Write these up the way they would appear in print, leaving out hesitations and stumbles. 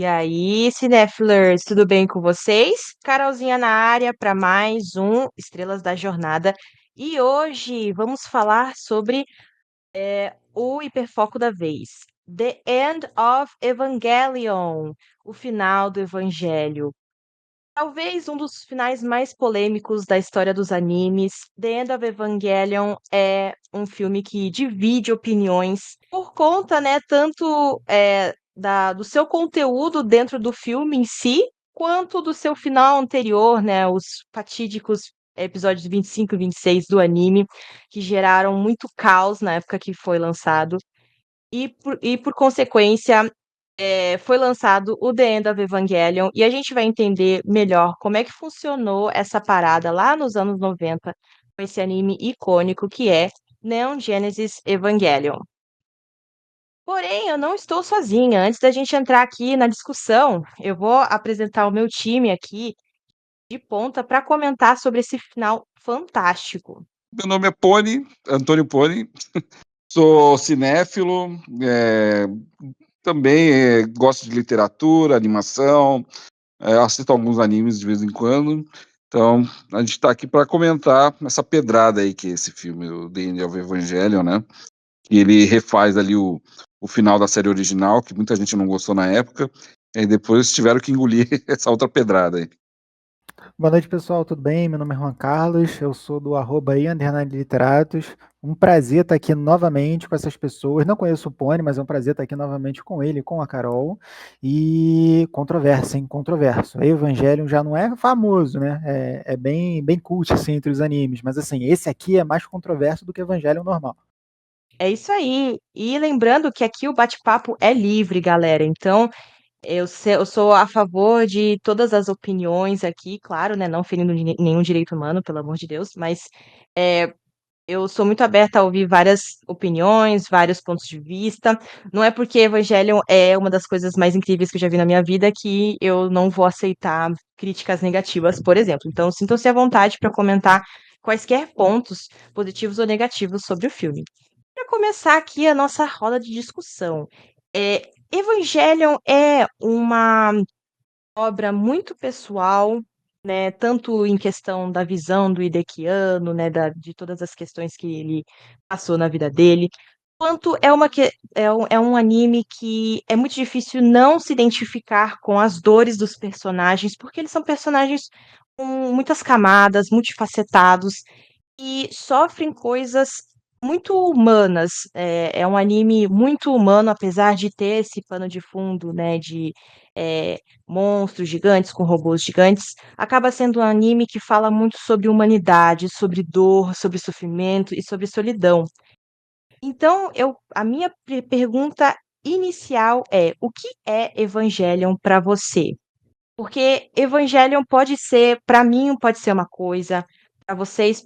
E aí, cinéfilos, tudo bem com vocês? Carolzinha na área para mais um Estrelas da Jornada. E hoje vamos falar sobre o hiperfoco da vez. The End of Evangelion, o final do Evangelho. Talvez um dos finais mais polêmicos da história dos animes. The End of Evangelion é um filme que divide opiniões por conta, né, tanto do seu conteúdo dentro do filme em si, quanto do seu final anterior, né, os fatídicos episódios 25 e 26 do anime, que geraram muito caos na época que foi lançado. E por consequência, foi lançado o The End of Evangelion e a gente vai entender melhor como é que funcionou essa parada lá nos anos 90 com esse anime icônico que é Neon Genesis Evangelion. Porém, eu não estou sozinha. Antes da gente entrar aqui na discussão, eu vou apresentar o meu time aqui de ponta para comentar sobre esse final fantástico. Meu nome é Pony, Antônio Pony, sou cinéfilo, também gosto de literatura, animação, assisto alguns animes de vez em quando. Então, a gente está aqui para comentar essa pedrada aí que é esse filme, o The End of Evangelion, né? Que ele refaz ali o final da série original, que muita gente não gostou na época, e depois tiveram que engolir essa outra pedrada aí. Boa noite, pessoal, tudo bem? Meu nome é Juan Carlos, eu sou do @i_literatos. Um prazer estar aqui novamente com essas pessoas. Não conheço o Pony, mas é um prazer estar aqui novamente com ele, com a Carol. E controvérsia, hein? Controverso. Evangelion já não é famoso, né? É bem cult, assim, entre os animes. Mas, assim, esse aqui é mais controverso do que Evangelion normal. É isso aí. E lembrando que aqui o bate-papo é livre, galera. Então, eu sou a favor de todas as opiniões aqui, claro, né? Não ferindo nenhum direito humano, pelo amor de Deus, mas é, eu sou muito aberta a ouvir várias opiniões, vários pontos de vista. Não é porque Evangelion é uma das coisas mais incríveis que eu já vi na minha vida que eu não vou aceitar críticas negativas, por exemplo. Então, sintam-se à vontade para comentar quaisquer pontos positivos ou negativos sobre o filme. Para começar aqui a nossa roda de discussão, Evangelion é uma obra muito pessoal, né, tanto em questão da visão do Hidekiano, né, de todas as questões que ele passou na vida dele, quanto é um anime que é muito difícil não se identificar com as dores dos personagens, porque eles são personagens com muitas camadas, multifacetados, e sofrem coisas muito humanas. É um anime muito humano, apesar de ter esse pano de fundo, né, de monstros gigantes com robôs gigantes. Acaba sendo um anime que fala muito sobre humanidade, sobre dor, sobre sofrimento e sobre solidão. Então, a minha pergunta inicial é: o que é Evangelion para você? Porque Evangelion pode ser, para mim, pode ser uma coisa, para vocês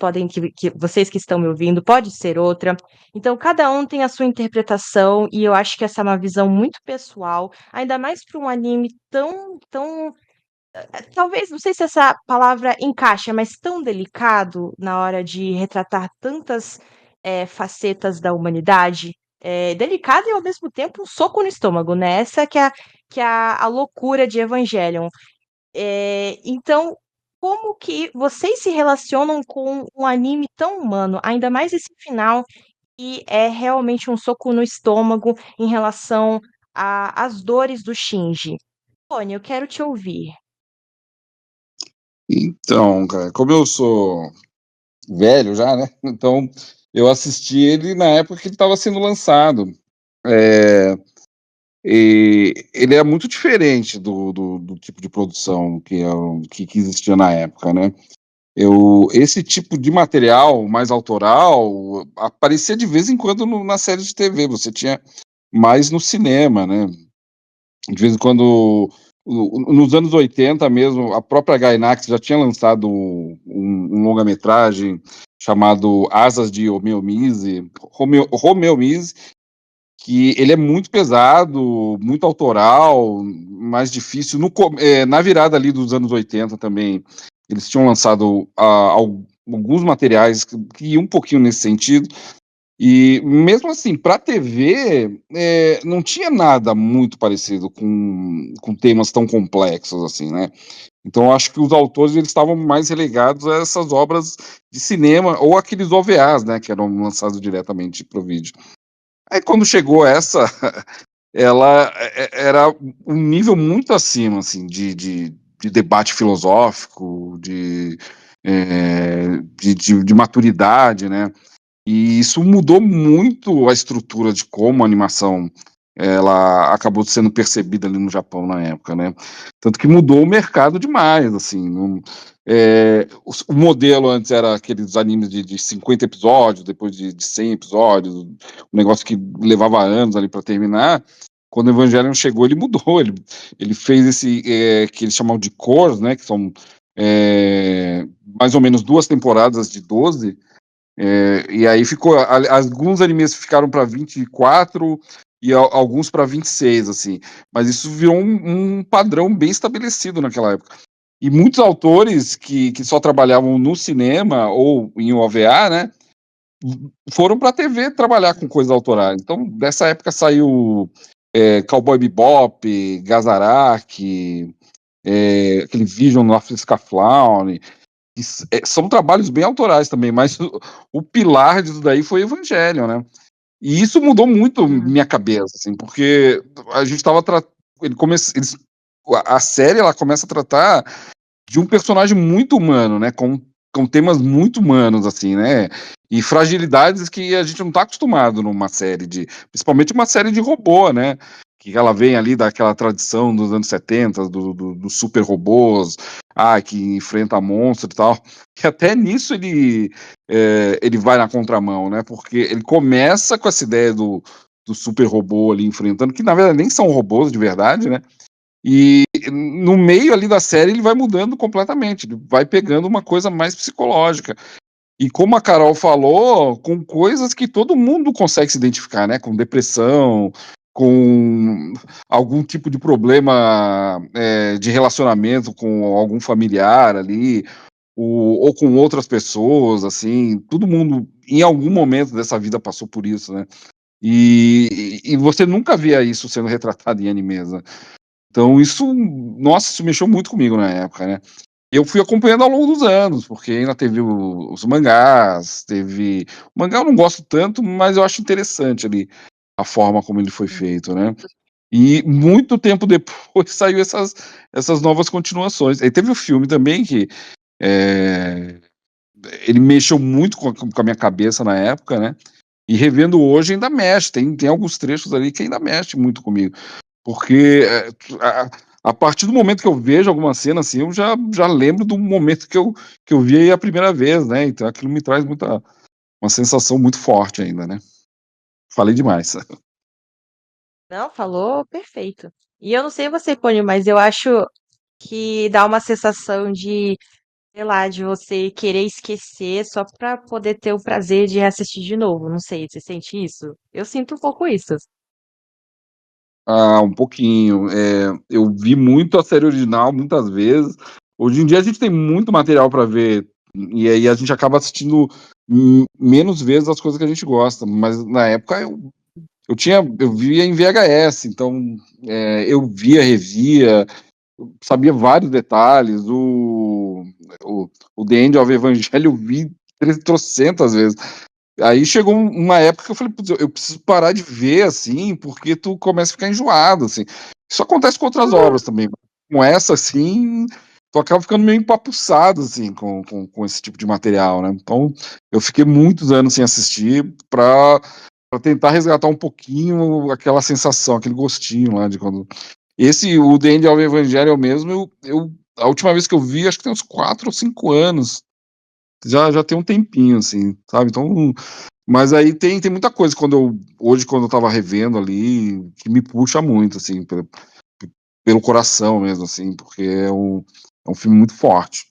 vocês que estão me ouvindo, pode ser outra. Então, cada um tem a sua interpretação e eu acho que essa é uma visão muito pessoal, ainda mais para um anime tão, talvez, não sei se essa palavra encaixa, mas tão delicado na hora de retratar tantas facetas da humanidade. É delicado e ao mesmo tempo um soco no estômago, né? Essa que é a loucura de Evangelion. Então, como que vocês se relacionam com um anime tão humano, ainda mais esse final, que é realmente um soco no estômago em relação às dores do Shinji? Tony, eu quero te ouvir. Então, cara, como eu sou velho já, né? Então, eu assisti ele na época que ele estava sendo lançado. É, e ele é muito diferente do tipo de produção que existia na época, né? Esse tipo de material mais autoral aparecia de vez em quando na série de TV, você tinha mais no cinema, né? De vez em quando, nos anos 80 mesmo, a própria Gainax já tinha lançado um longa-metragem chamado Asas de Romeo Mise, que ele é muito pesado, muito autoral, mais difícil. Na virada ali dos anos 80 também, eles tinham lançado alguns materiais que iam um pouquinho nesse sentido, E mesmo assim, para TV, não tinha nada muito parecido com temas tão complexos assim, né? Então, eu acho que os autores eles estavam mais relegados a essas obras de cinema ou aqueles OVAs, né, que eram lançados diretamente para o vídeo. Aí, quando chegou essa, ela era um nível muito acima, assim, de debate filosófico, de maturidade, né? E isso mudou muito a estrutura de como a animação ela acabou sendo percebida ali no Japão na época, né? Tanto que mudou o mercado demais, assim. O modelo antes era aqueles animes de 50 episódios, depois de 100 episódios, um negócio que levava anos ali para terminar. Quando o Evangelion chegou, ele mudou, ele fez esse que eles chamam de cores, né? Que são mais ou menos 2 temporadas de 12. E aí ficou. Alguns animes ficaram para 24 e alguns para 26, assim. Mas isso virou um padrão bem estabelecido naquela época. E muitos autores que só trabalhavam no cinema ou em OVA, né? Foram para a TV trabalhar com coisas autorais. Então, dessa época saiu Cowboy Bebop, Gazaraki, aquele Vision of Scaflowne, são trabalhos bem autorais também, mas o pilar disso daí foi o Evangelho, né? E isso mudou muito minha cabeça, assim, porque a gente estava a série ela começa a tratar de um personagem muito humano, né? Com temas muito humanos, assim, né? E fragilidades que a gente não está acostumado numa série principalmente uma série de robô, né? Que ela vem ali daquela tradição dos anos 70, dos super robôs, que enfrenta monstro e tal. E até nisso ele vai na contramão, né? Porque ele começa com essa ideia do super robô ali enfrentando, que na verdade nem são robôs de verdade, né? E no meio ali da série ele vai mudando completamente, ele vai pegando uma coisa mais psicológica. E como a Carol falou, com coisas que todo mundo consegue se identificar, né? Com depressão, com algum tipo de problema de relacionamento com algum familiar ali, ou com outras pessoas, assim. Todo mundo, em algum momento dessa vida, passou por isso, né? E você nunca via isso sendo retratado em animes, né? Então nossa, isso mexeu muito comigo na época, né? E eu fui acompanhando ao longo dos anos, porque ainda teve os mangás, teve. O mangá eu não gosto tanto, mas eu acho interessante ali a forma como ele foi feito, né? E muito tempo depois saiu essas novas continuações. Aí teve o filme também que é, ele mexeu muito com a minha cabeça na época, né? E revendo hoje ainda mexe. Tem alguns trechos ali que ainda mexe muito comigo. Porque a partir do momento que eu vejo alguma cena assim, eu já lembro do momento que eu vi aí a primeira vez, né? Então aquilo me traz uma sensação muito forte ainda, né? Falei demais. Não, falou perfeito. E eu não sei você, Cone, mas eu acho que dá uma sensação de, sei lá, de você querer esquecer só pra poder ter o prazer de reassistir de novo. Não sei, você sente isso? Eu sinto um pouco isso. Um pouquinho. Eu vi muito a série original muitas vezes. Hoje em dia a gente tem muito material para ver e aí a gente acaba assistindo menos vezes as coisas que a gente gosta. Mas na época eu via em VHS, então eu via, revia, sabia vários detalhes. O The End of Evangelho eu vi trocentas vezes. Aí chegou uma época que eu falei, putz, eu preciso parar de ver, assim, porque tu começa a ficar enjoado, assim. Isso acontece com outras obras também. Com essa, assim, tu acaba ficando meio empapuçado, assim, com esse tipo de material, né? Então, eu fiquei muitos anos sem assistir pra tentar resgatar um pouquinho aquela sensação, aquele gostinho lá de quando... O The End of Evangelion mesmo, a última vez que eu vi, acho que tem uns 4 ou 5 anos. Já tem um tempinho, assim, sabe? Então, mas aí tem muita coisa hoje, quando eu tava revendo ali, que me puxa muito, assim, pelo coração mesmo, assim, porque é um filme muito forte.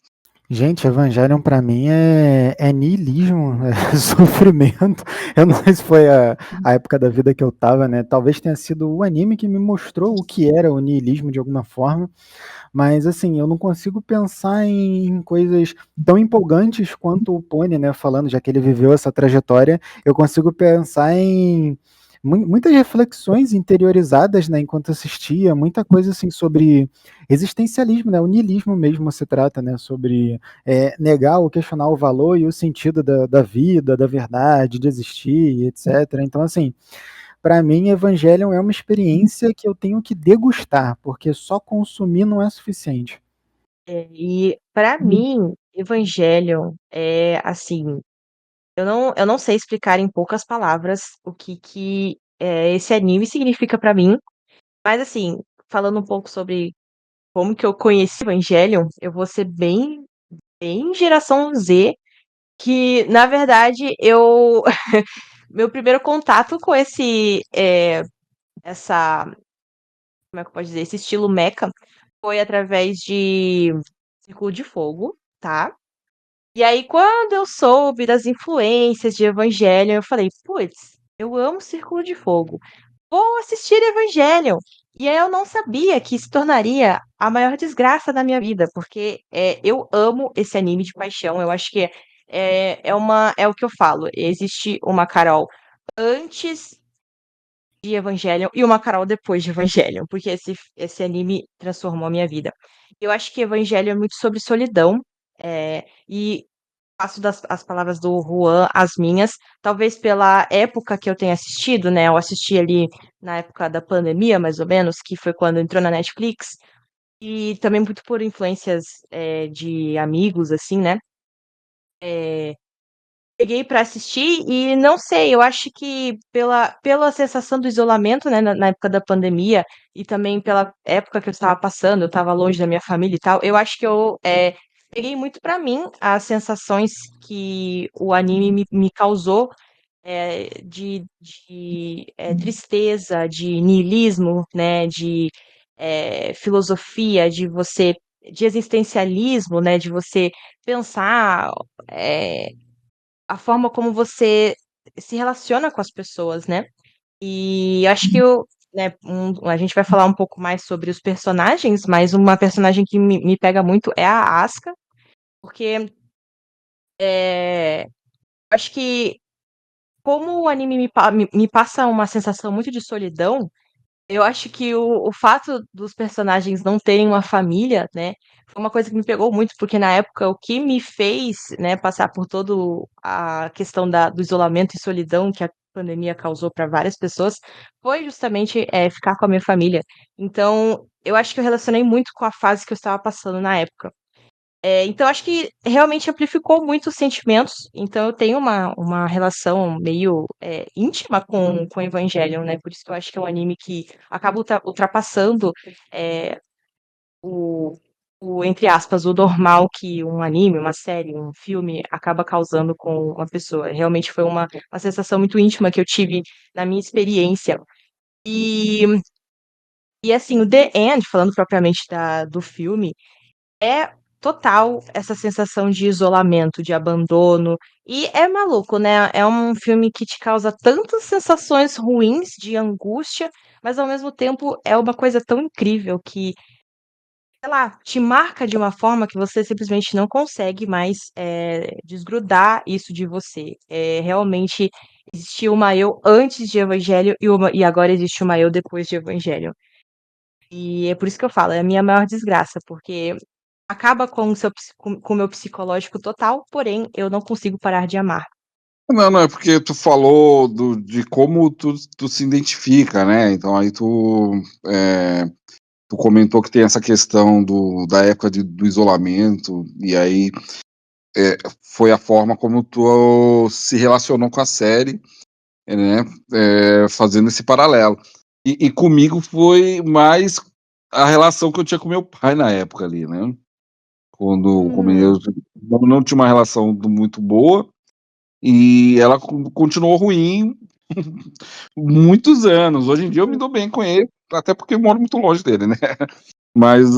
Gente, Evangelion pra mim é niilismo, é sofrimento. Eu não sei se foi a época da vida que eu tava, né? Talvez tenha sido o anime que me mostrou o que era o niilismo de alguma forma. Mas assim, eu não consigo pensar em coisas tão empolgantes quanto o Pony, né? Falando, já que ele viveu essa trajetória, eu consigo pensar em muitas reflexões interiorizadas, né, enquanto assistia, muita coisa assim sobre existencialismo, né, o niilismo mesmo se trata, né, sobre negar ou questionar o valor e o sentido da vida, da verdade, de existir, etc. Então, assim, para mim, Evangelion é uma experiência que eu tenho que degustar, porque só consumir não é suficiente. E para mim, Evangelion é assim, eu não sei explicar em poucas palavras o que esse anime significa para mim, mas assim, falando um pouco sobre como que eu conheci Evangelion, eu vou ser bem geração Z, que na verdade eu meu primeiro contato com essa, como é que eu posso dizer, esse estilo mecha foi através de Círculo de Fogo, tá? E aí, quando eu soube das influências de Evangelion, eu falei, putz, eu amo Círculo de Fogo. Vou assistir Evangelion. E aí eu não sabia que se tornaria a maior desgraça da minha vida, porque eu amo esse anime de paixão. Eu acho que é o que eu falo. Existe uma Carol antes de Evangelion e uma Carol depois de Evangelion, porque esse anime transformou a minha vida. Eu acho que Evangelion é muito sobre solidão, e faço das as palavras do Juan as minhas, talvez pela época que eu tenha assistido, né? Eu assisti ali na época da pandemia, mais ou menos, que foi quando entrou na Netflix, e também muito por influências de amigos, assim, né? É, peguei pra assistir e não sei, eu acho que pela sensação do isolamento, né, na época da pandemia e também pela época que eu estava passando, eu estava longe da minha família e tal, eu acho que eu peguei muito pra mim as sensações que o anime me causou de tristeza, de niilismo, né, de filosofia, de existencialismo, né, de você pensar é, a forma como você se relaciona com as pessoas, né? E acho que a gente vai falar um pouco mais sobre os personagens, mas uma personagem que me pega muito é a Asuka, porque acho que como o anime me passa uma sensação muito de solidão, eu acho que o fato dos personagens não terem uma família, né, foi uma coisa que me pegou muito, porque na época o que me fez, né, passar por toda a questão do isolamento e solidão que a pandemia causou para várias pessoas, foi justamente ficar com a minha família. Então, eu acho que eu relacionei muito com a fase que eu estava passando na época. Então, acho que realmente amplificou muito os sentimentos. Então, eu tenho uma relação meio íntima com Evangelion, né? Por isso que eu acho que é um anime que acaba ultrapassando é, o, entre aspas, o normal que um anime, uma série, um filme acaba causando com uma pessoa. Realmente foi uma sensação muito íntima que eu tive na minha experiência. E, e assim, o The End, falando propriamente do filme, é total essa sensação de isolamento, de abandono. E é maluco, né? É um filme que te causa tantas sensações ruins de angústia, mas ao mesmo tempo é uma coisa tão incrível que, sei lá, te marca de uma forma que você simplesmente não consegue mais desgrudar isso de você. Realmente existiu uma eu antes de Evangelho e agora existe uma eu depois de Evangelho. E é por isso que eu falo, é a minha maior desgraça, porque acaba com com o meu psicológico total, porém eu não consigo parar de amar. Não, não, é porque tu falou de como tu se identifica, né? Então aí tu comentou que tem essa questão da época do isolamento, e aí foi a forma como tu se relacionou com a série, né? Fazendo esse paralelo. E comigo foi mais a relação que eu tinha com meu pai na época ali, né? Como eu Hum, não tinha uma relação muito boa, e ela continuou ruim muitos anos. Hoje em dia eu me dou bem com ele, até porque eu moro muito longe dele, né? Mas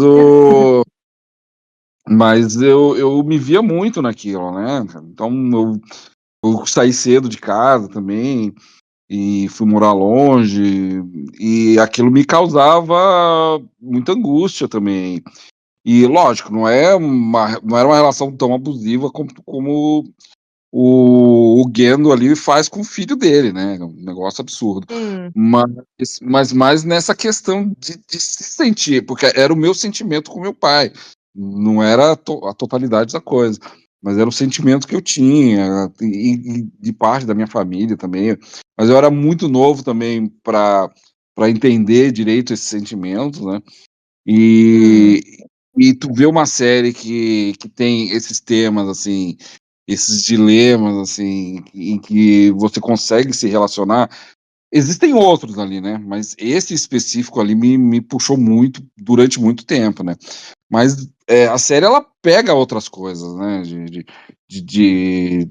Mas eu me via muito naquilo, né? Então eu saí cedo de casa também e fui morar longe, e aquilo me causava muita angústia também. E lógico, não era uma relação tão abusiva como o Gendo ali faz com o filho dele, né? É um negócio absurdo. Hum, Mas mais nessa questão de se sentir, porque era o meu sentimento com meu pai, não era a totalidade da coisa, mas era o sentimento que eu tinha, e de parte da minha família também. Mas eu era muito novo também para entender direito esse sentimento, né? uhum. E, e tu vê uma série que tem esses temas, assim, esses dilemas, assim, em que você consegue se relacionar. Existem outros ali, né? Mas esse específico ali me puxou muito durante muito tempo, né? Mas a série ela pega outras coisas, né? De, de,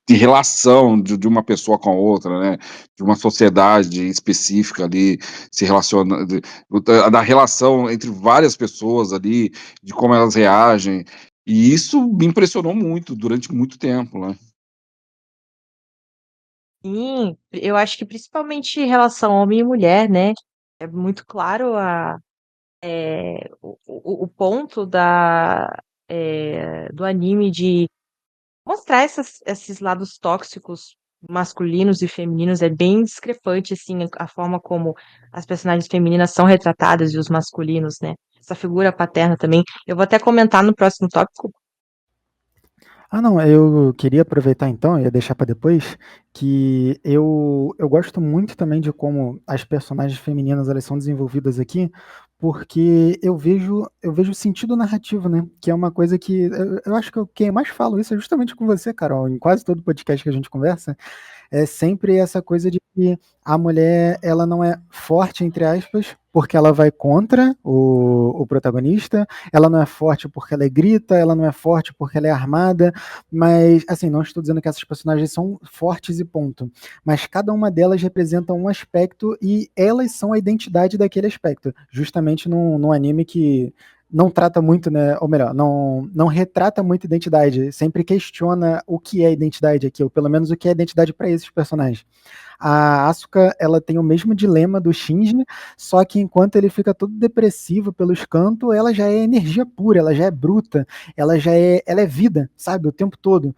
de relação de uma pessoa com a outra, né? De uma sociedade específica ali se relaciona, da relação entre várias pessoas ali, de como elas reagem. E isso me impressionou muito durante muito tempo, né? Sim, eu acho que principalmente em relação homem e mulher, né? É muito claro o ponto do anime de mostrar esses lados tóxicos masculinos e femininos. É bem discrepante, assim, a forma como as personagens femininas são retratadas e os masculinos, né? Essa figura paterna também. Eu vou até comentar no próximo tópico. Ah, não, eu queria aproveitar então, ia deixar para depois, que eu gosto muito também de como as personagens femininas elas são desenvolvidas aqui, porque eu vejo sentido narrativo, né? Que é uma coisa que eu acho que quem mais falo isso é justamente com você, Carol, em quase todo podcast que a gente conversa, é sempre essa coisa de que a mulher ela não é forte, entre aspas, porque ela vai contra o protagonista, ela não é forte porque ela é grita, ela não é forte porque ela é armada, mas, assim, não estou dizendo que essas personagens são fortes e ponto, mas cada uma delas representa um aspecto e elas são a identidade daquele aspecto, justamente num anime que não trata muito, né? Ou melhor, não retrata muito identidade, sempre questiona o que é identidade aqui, ou pelo menos o que é identidade para esses personagens. A Asuka, ela tem o mesmo dilema do Shinji, só que enquanto ele fica todo depressivo pelos cantos, ela já é energia pura, ela já é bruta, ela é vida, sabe, o tempo todo.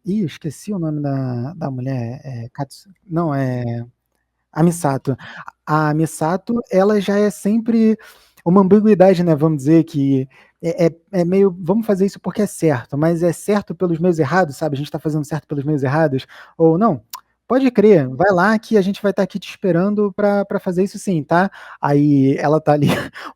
Esqueci o nome da mulher, não, é a Misato. A Misato, ela já é sempre uma ambiguidade, né? Vamos dizer que é meio. Vamos fazer isso porque é certo, mas é certo pelos meios errados, sabe? A gente tá fazendo certo pelos meios errados. Ou não, pode crer, vai lá que a gente vai estar aqui te esperando pra fazer isso sim, tá? Aí ela tá ali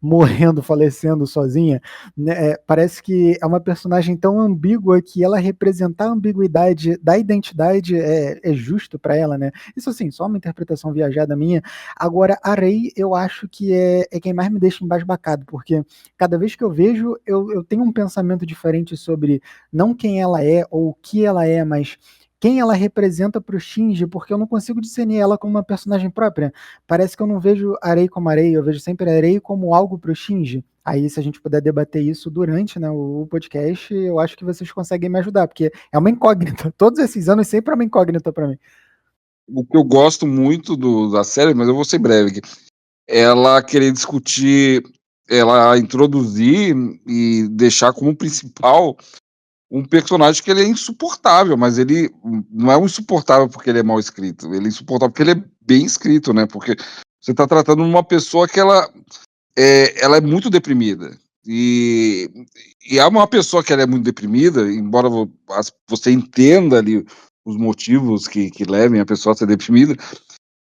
morrendo, falecendo sozinha, né? Parece que é uma personagem tão ambígua que ela representar a ambiguidade da identidade é justo pra ela, né? Isso assim, só uma interpretação viajada minha. Agora, a Rei, eu acho que é quem mais me deixa embasbacado, porque cada vez que eu vejo, eu tenho um pensamento diferente sobre não quem ela é ou o que ela é, mas quem ela representa pro Shinji, porque eu não consigo discernir ela como uma personagem própria. Parece que eu não vejo a Rei como a Rei, eu vejo sempre a Rei como algo pro Shinji. Aí, se a gente puder debater isso durante, né, o podcast, eu acho que vocês conseguem me ajudar, porque é uma incógnita. Todos esses anos sempre é uma incógnita para mim. O que eu gosto muito da série, mas eu vou ser breve aqui, ela querer discutir, ela introduzir e deixar como principal um personagem que ele é insuportável, mas ele não é um insuportável porque ele é mal escrito, ele é insuportável porque ele é bem escrito, né? Porque você está tratando uma pessoa que ela é muito deprimida. E é uma pessoa que ela é muito deprimida, embora você entenda ali os motivos que levem a pessoa a ser deprimida,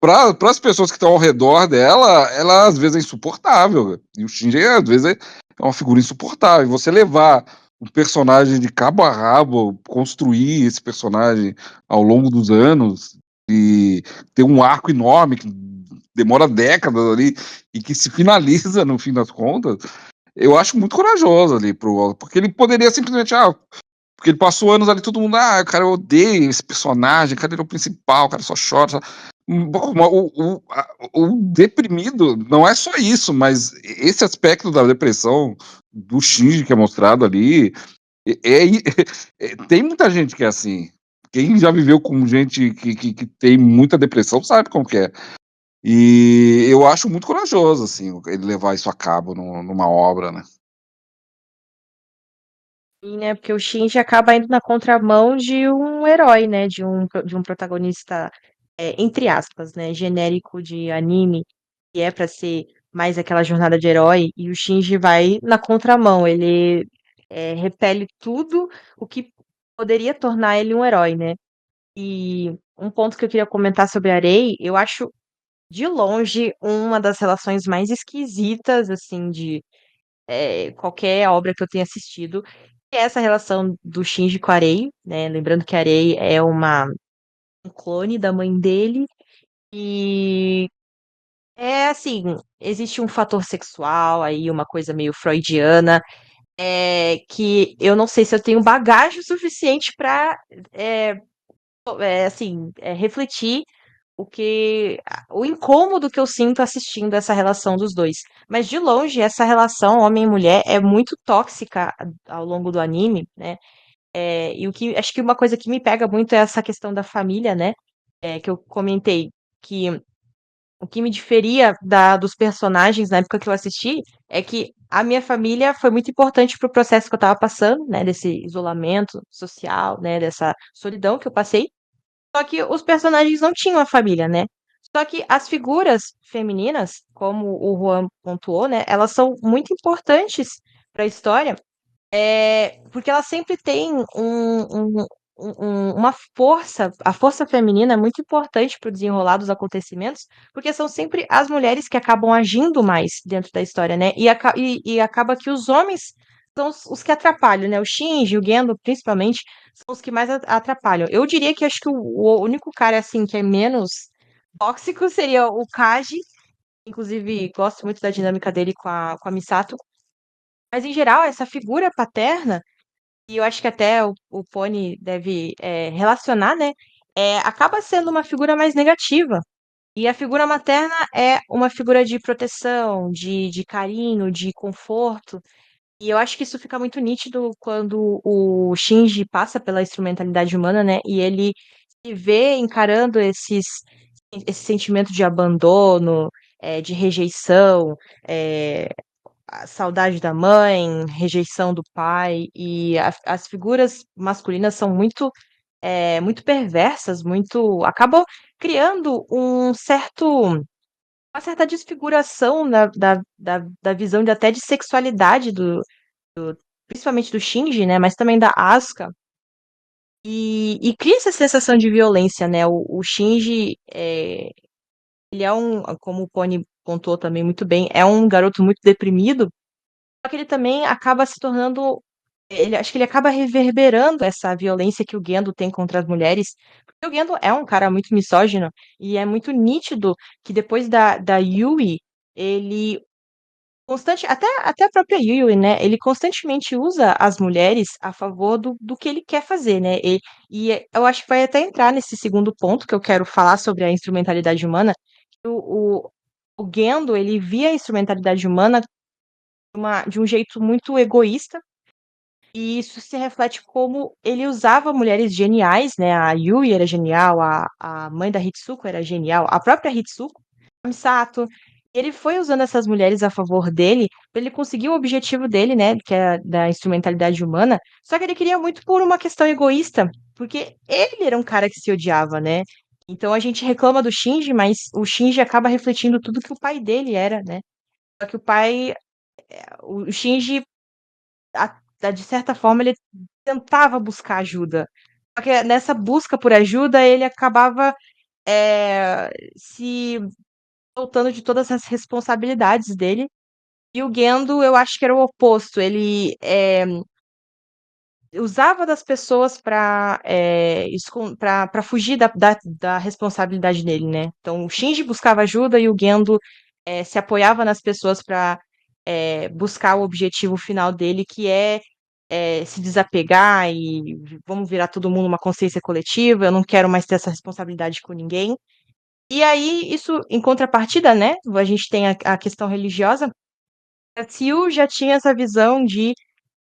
para as pessoas que estão ao redor dela, ela às vezes é insuportável. E o Shinji, às vezes, é uma figura insuportável. E você levar um personagem de cabo a rabo, construir esse personagem ao longo dos anos e ter um arco enorme que demora décadas ali e que se finaliza no fim das contas, eu acho muito corajoso ali porque ele poderia simplesmente, porque ele passou anos ali, todo mundo, cara, eu odeio esse personagem, cara, ele é o principal, o cara só chora. Bom, o deprimido não é só isso, mas esse aspecto da depressão do Shinji que é mostrado ali, tem muita gente que é assim. Quem já viveu com gente que tem muita depressão sabe como que é. E eu acho muito corajoso, assim, ele levar isso a cabo numa obra, né? E, né, porque o Shinji acaba indo na contramão de um herói, né, de um protagonista, entre aspas, né, genérico de anime, que é pra ser mais aquela jornada de herói, e o Shinji vai na contramão, ele repele tudo o que poderia tornar ele um herói, né? E um ponto que eu queria comentar sobre a Rei, eu acho de longe uma das relações mais esquisitas, assim, de qualquer obra que eu tenha assistido, que é essa relação do Shinji com a Rei, né? Lembrando que a Rei é um clone da mãe dele, e é assim, existe um fator sexual aí, uma coisa meio freudiana, que eu não sei se eu tenho bagagem suficiente para assim, refletir o incômodo que eu sinto assistindo essa relação dos dois. Mas de longe, essa relação homem e mulher é muito tóxica ao longo do anime, né? E acho que uma coisa que me pega muito é essa questão da família, né? Que eu comentei que o que me diferia dos personagens na época que eu assisti é que a minha família foi muito importante pro processo que eu tava passando, né? Desse isolamento social, né? Dessa solidão que eu passei. Só que os personagens não tinham a família, né? Só que as figuras femininas, como o Juan pontuou, né? Elas são muito importantes para a história, porque elas sempre têm uma força. A força feminina é muito importante para o desenrolar dos acontecimentos, porque são sempre as mulheres que acabam agindo mais dentro da história, né? E acaba que os homens são os que atrapalham, né? O Shinji, o Gendo, principalmente, são os que mais atrapalham. Eu diria que acho que o único cara, assim, que é menos tóxico seria o Kaji. Inclusive, gosto muito da dinâmica dele com a Misato. Mas, em geral, essa figura paterna, e eu acho que até o Pony deve relacionar, né? Acaba sendo uma figura mais negativa. E a figura materna é uma figura de proteção, de carinho, de conforto. E eu acho que isso fica muito nítido quando o Shinji passa pela instrumentalidade humana, né? E ele se vê encarando esse sentimento de abandono, de rejeição, é, a saudade da mãe, rejeição do pai. E as figuras masculinas são muito perversas, acabam criando uma certa desfiguração da visão até de sexualidade principalmente do Shinji, né? Mas também da Asuka. E cria essa sensação de violência, né? O Shinji, ele é como o Pony pontuou também muito bem, é um garoto muito deprimido, só que ele também acaba se tornando. Acho que ele acaba reverberando essa violência que o Gendo tem contra as mulheres. Porque o Gendo é um cara muito misógino, e é muito nítido que depois da Yui, ele até a própria Yui, né? Ele constantemente usa as mulheres a favor do que ele quer fazer, né? Eu acho que vai até entrar nesse segundo ponto que eu quero falar sobre a instrumentalidade humana. Que o Gendo, ele via a instrumentalidade humana de um jeito muito egoísta, e isso se reflete como ele usava mulheres geniais, né? A Yui era genial, a mãe da Hitsuko era genial, a própria Hitsuko, a Misato. Ele foi usando essas mulheres a favor dele para ele conseguir o objetivo dele, né? Que é da instrumentalidade humana. Só que ele queria muito por uma questão egoísta, porque ele era um cara que se odiava, né? Então a gente reclama do Shinji, mas o Shinji acaba refletindo tudo que o pai dele era, né? Só que o Shinji de certa forma, ele tentava buscar ajuda. Só que nessa busca por ajuda, ele acabava se soltando de todas as responsabilidades dele. E o Gendo, eu acho que era o oposto. Ele usava das pessoas para fugir da responsabilidade dele, né? Então, o Shinji buscava ajuda e o Gendo se apoiava nas pessoas para buscar o objetivo final dele, que se desapegar e vamos virar todo mundo uma consciência coletiva. Eu não quero mais ter essa responsabilidade com ninguém. E aí, isso, em contrapartida, né? A gente tem a questão religiosa. A Sil já tinha essa visão de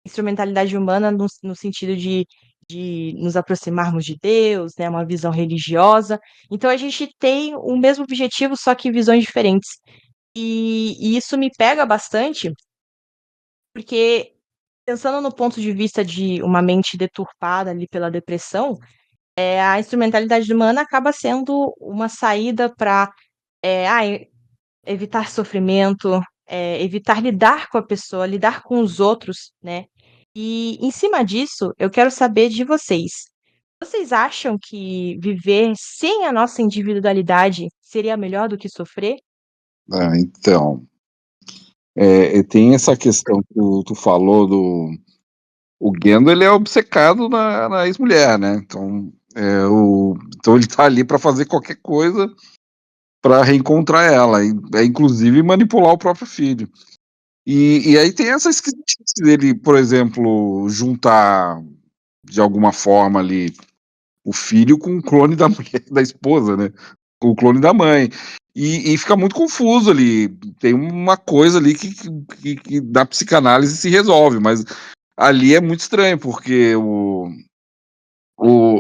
instrumentalidade humana no sentido de nos aproximarmos de Deus, né? Uma visão religiosa. Então a gente tem o mesmo objetivo, só que visões diferentes. E isso me pega bastante, porque pensando no ponto de vista de uma mente deturpada ali pela depressão, a instrumentalidade humana acaba sendo uma saída para evitar sofrimento, evitar lidar com a pessoa, lidar com os outros, né? E em cima disso, eu quero saber de vocês. Vocês acham que viver sem a nossa individualidade seria melhor do que sofrer? Então, tem essa questão que tu falou do. O Gendo, ele é obcecado na ex-mulher, né? Então ele tá ali para fazer qualquer coisa para reencontrar ela, inclusive manipular o próprio filho. E aí tem essa esquisitice dele, por exemplo, juntar de alguma forma ali o filho com o clone da mulher, da esposa, né? Com o clone da mãe. E fica muito confuso ali. Tem uma coisa ali que da psicanálise se resolve, mas ali é muito estranho, porque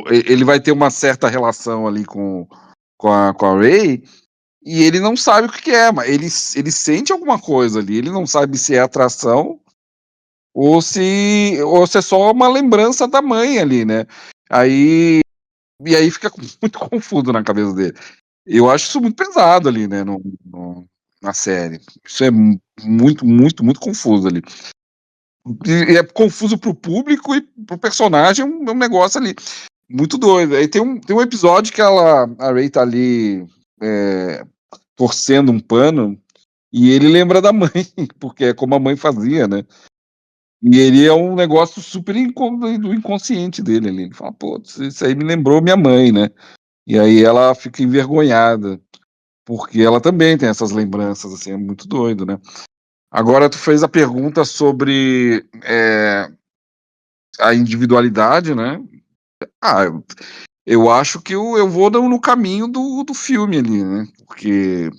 ele vai ter uma certa relação ali com a Ray, e ele não sabe o que é, mas ele sente alguma coisa ali, ele não sabe se é atração ou se é só uma lembrança da mãe ali, né? Aí, e aí fica muito confuso na cabeça dele. Eu acho isso muito pesado ali, né, na série. Isso é muito, muito, muito confuso ali. E é confuso pro público e pro personagem, é um negócio ali muito doido. Aí tem um episódio que a Ray tá ali torcendo um pano e ele lembra da mãe, porque é como a mãe fazia, né? E ele é um negócio super do inconsciente dele ali. Ele fala, pô, isso aí me lembrou minha mãe, né? E aí ela fica envergonhada, porque ela também tem essas lembranças, assim, é muito doido, né? Agora tu fez a pergunta sobre a individualidade, né? Ah, eu acho que eu vou no caminho do filme ali, né? Porque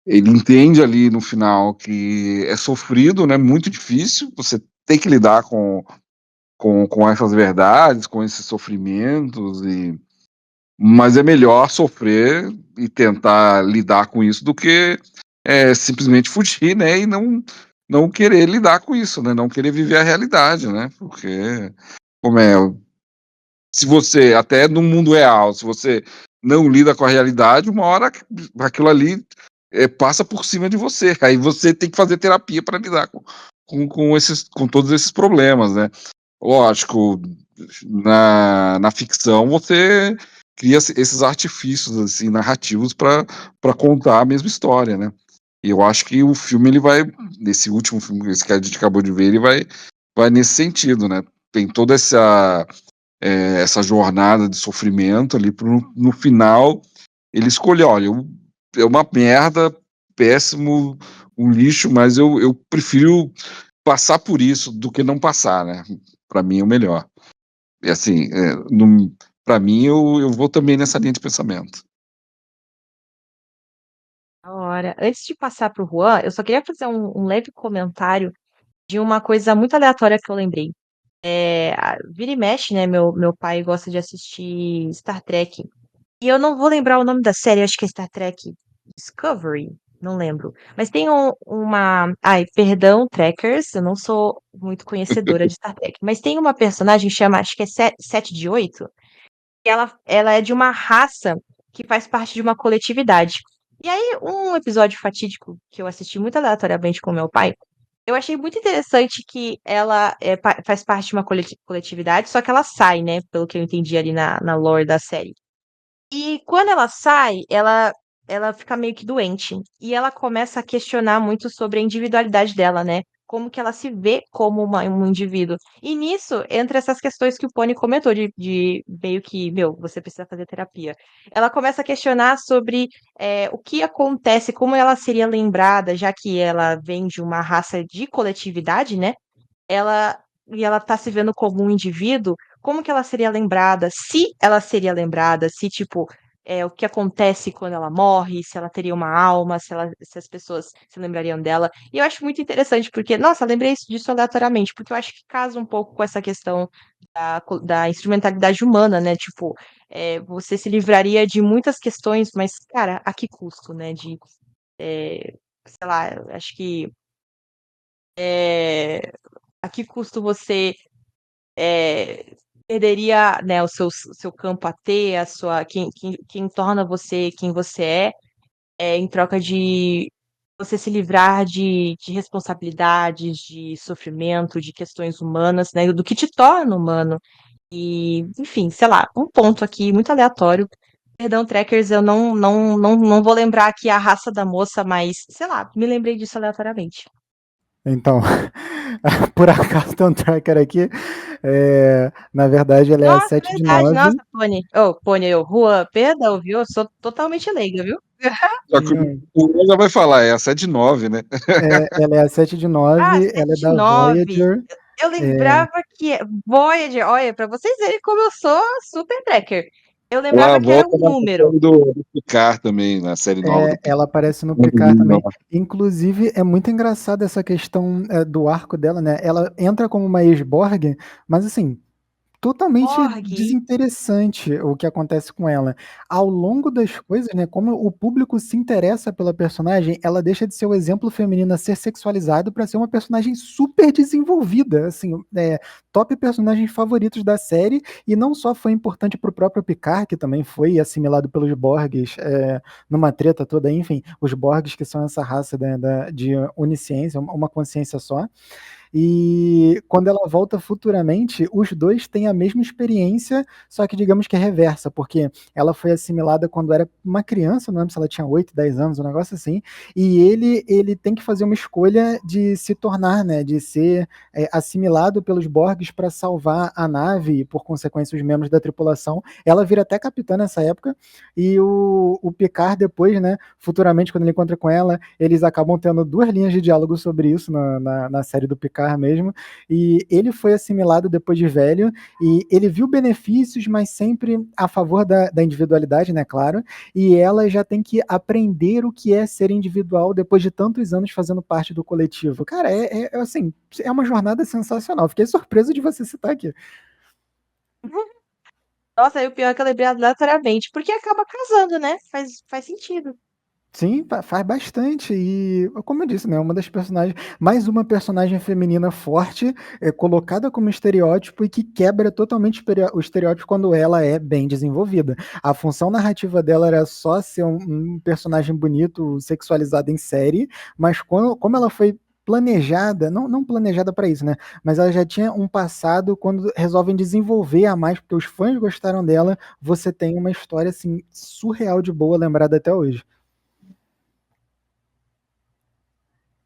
ele entende ali no final que é sofrido, né? Muito difícil, você tem que lidar com essas verdades, com esses sofrimentos, mas é melhor sofrer e tentar lidar com isso do que simplesmente fugir, né? E não querer lidar com isso, né? Não querer viver a realidade, né? Porque, como se você, até no mundo real, se você não lida com a realidade, uma hora aquilo ali passa por cima de você. Aí você tem que fazer terapia para lidar com todos esses problemas, né? Lógico, na ficção você cria esses artifícios assim narrativos para contar a mesma história, né? E eu acho que o filme ele vai nesse último filme esse que a gente acabou de ver, ele vai nesse sentido, né? Tem toda essa jornada de sofrimento ali no final ele escolheu, olha, é uma merda, péssimo, um lixo, mas eu prefiro passar por isso do que não passar, né? Para mim é o melhor. E assim, para mim eu vou também nessa linha de pensamento. Da hora. Antes de passar para o Juan, eu só queria fazer um leve comentário de uma coisa muito aleatória que eu lembrei. Vira e mexe, né? Meu pai gosta de assistir Star Trek. E eu não vou lembrar o nome da série, acho que é Star Trek Discovery, não lembro. Mas tem uma. Ai, perdão, Trekkers, eu não sou muito conhecedora de Star Trek. Mas tem uma personagem que chama, acho que é 7 de 8, e ela é de uma raça que faz parte de uma coletividade. E aí, um episódio fatídico que eu assisti muito aleatoriamente com meu pai, eu achei muito interessante que ela faz parte de uma coletividade, só que ela sai, né? Pelo que eu entendi ali na lore da série. E quando ela sai, ela fica meio que doente. E ela começa a questionar muito sobre a individualidade dela, né? Como que ela se vê como um indivíduo. E nisso entra essas questões que o Pony comentou, de meio que, meu, você precisa fazer terapia. Ela começa a questionar sobre o que acontece, como ela seria lembrada, já que ela vem de uma raça de coletividade, né? E ela tá se vendo como um indivíduo, como que ela seria lembrada, se ela seria lembrada, se, tipo, o que acontece quando ela morre, se ela teria uma alma, se as pessoas se lembrariam dela. E eu acho muito interessante, porque, nossa, lembrei disso aleatoriamente, porque eu acho que casa um pouco com essa questão da instrumentalidade humana, né? Tipo, você se livraria de muitas questões, mas, cara, a que custo, né? Sei lá, eu acho que a que custo você perderia, né, o seu campo a ter, quem torna você quem você em troca de você se livrar de responsabilidades, de sofrimento, de questões humanas, né, do que te torna humano. E, enfim, sei lá, um ponto aqui muito aleatório. Perdão, trackers, eu não vou lembrar aqui a raça da moça, mas, sei lá, me lembrei disso aleatoriamente. Então, por acaso tem um tracker aqui. Na verdade, ela é a Nossa, 7 de verdade, 9. nossa, Pony. Ô, Pony, Rua, perdão, viu? Eu sou totalmente leiga, viu? Só que o Luan já vai falar, é a 7-9, né? Ela é a 7 de Ah, 9, ela é sete da nove. Voyager. Eu lembrava que Voyager, olha, pra vocês verem como eu sou super tracker. Eu Ela lembrava que era volta um na número. série do Picard também, na série nova do Ela Picard. aparece no Picard também. Inclusive, é muito engraçado essa questão do arco dela, né? Ela entra como uma ex-Borg, mas assim, totalmente Borg. desinteressante o que acontece com ela. Ao longo das coisas, né, como o público se interessa pela personagem, ela deixa de ser o exemplo feminino a ser sexualizado para ser uma personagem super desenvolvida, assim, top personagens favoritos da série, e não só foi importante para o próprio Picard, que também foi assimilado pelos Borgs, numa treta toda, enfim, os Borgs que são essa raça de onisciência, uma consciência só, e quando ela volta futuramente, os dois têm a mesma experiência, só que digamos que é reversa, porque ela foi assimilada quando era uma criança, não lembro se ela tinha 8, 10 anos, um negócio assim, e ele tem que fazer uma escolha de se tornar, né, de ser assimilado pelos Borgs para salvar a nave e, por consequência, os membros da tripulação. Ela vira até capitã nessa época, e o Picard depois, né, futuramente, quando ele encontra com ela, eles acabam tendo 2 linhas de diálogo sobre isso na série do Picard mesmo, e ele foi assimilado depois de velho, e ele viu benefícios, mas sempre a favor da individualidade, né, claro, e ela já tem que aprender o que é ser individual depois de tantos anos fazendo parte do coletivo. Cara, assim, é uma jornada sensacional. Fiquei surpreso de você citar aqui. Nossa, aí o pior é que eu lembrei aleatoriamente, porque acaba casando, né? Faz sentido. Sim, faz bastante. E, como eu disse, né, uma das personagens, mais uma personagem feminina forte, colocada como estereótipo e que quebra totalmente o estereótipo quando ela é bem desenvolvida. A função narrativa dela era só ser um personagem bonito, sexualizado em série, mas como ela foi planejada, não planejada para isso, né? Mas ela já tinha um passado quando resolvem desenvolver a mais, porque os fãs gostaram dela, você tem uma história assim surreal de boa, lembrada até hoje.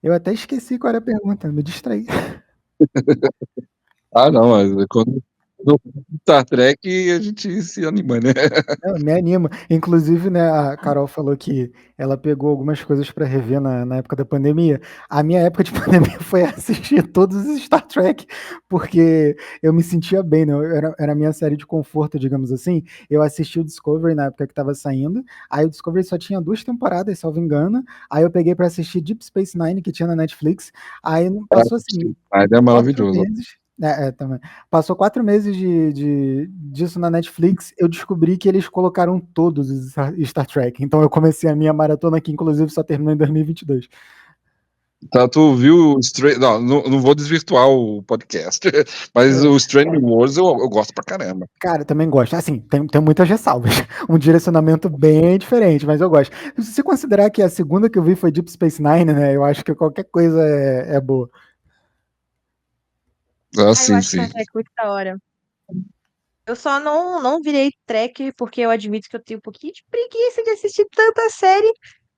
Eu até esqueci qual era a pergunta, me distraí. Ah, não, mas quando no Star Trek a gente se anima, né? Não, me anima. Inclusive, né, a Carol falou que ela pegou algumas coisas para rever na época da pandemia. A minha época de pandemia foi assistir todos os Star Trek, porque eu me sentia bem, né? Era a minha série de conforto, digamos assim. Eu assisti o Discovery na época que estava saindo. Aí o Discovery só tinha 2 temporadas, salvo engano. Aí eu peguei para assistir Deep Space Nine, que tinha na Netflix. Aí passou assim, Ah, é 4 maravilhoso. meses. Também. Passou 4 meses disso na Netflix, eu descobri que eles colocaram todos os Star Trek. Então eu comecei a minha maratona, que inclusive só terminou em 2022. Tá, tu viu não vou desvirtuar o podcast, mas o Strange Wars eu gosto pra caramba. Cara, também gosto. Assim, tem muitas ressalvas. Um direcionamento bem diferente, mas eu gosto. Se você considerar que a segunda que eu vi foi Deep Space Nine, né? Eu acho que qualquer coisa é boa. Ah, Ah, eu sim, acho sim. Star Trek muito da hora. Eu só não virei tracker porque eu admito que eu tenho um pouquinho de preguiça de assistir tanta série.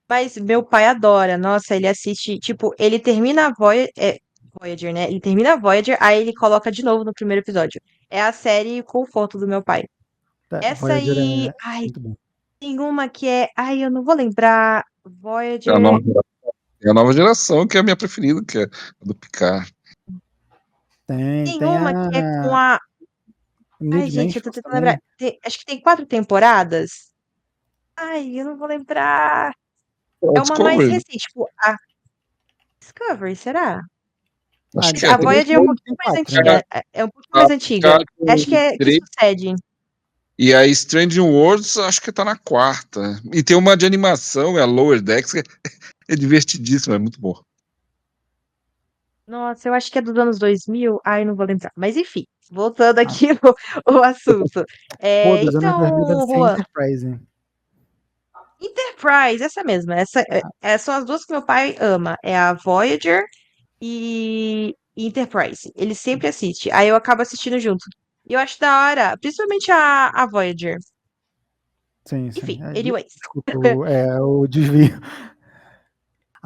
Mas meu pai adora. Nossa, ele assiste, tipo, ele termina a Voyager, né? Ele termina a Voyager, aí ele coloca de novo no primeiro episódio. É a série conforto do meu pai. Tá, Essa Voyager aí, é ai, muito bom. tem uma que é, ai, eu não vou lembrar. É a nova, Voyager. é a nova geração, que é a minha preferida, que é a do Picard. Tem Tem uma que é com a a. New Ai, gente, eu tô Dimensions tentando lembrar. também. Acho que tem 4 temporadas. Ai, eu não vou lembrar. É É uma mais Discovery. recente, tipo, a Discovery, será? Ah, Acho Mas que é. a Discovery Voyager é um tem pouquinho mais quatro, né? antiga. É um pouquinho A, mais antiga. a, Acho que três, sucede. e a Strange Worlds acho que tá na quarta. E tem uma de animação, é a Lower Decks, que é divertidíssima, é muito boa. Nossa, eu acho que é dos anos 2000. Ai, não vou lembrar. Mas enfim, voltando Ah, aqui o assunto. pô, dos anos 2000 deve Então, ser Juan, Enterprise, hein? Enterprise, essa mesma. São as duas que meu pai ama. É a Voyager e Enterprise. Ele sempre assiste. Aí eu acabo assistindo junto. E eu acho da hora, principalmente a Voyager. Sim, sim. Enfim, anyways. Desculpa, o desvio.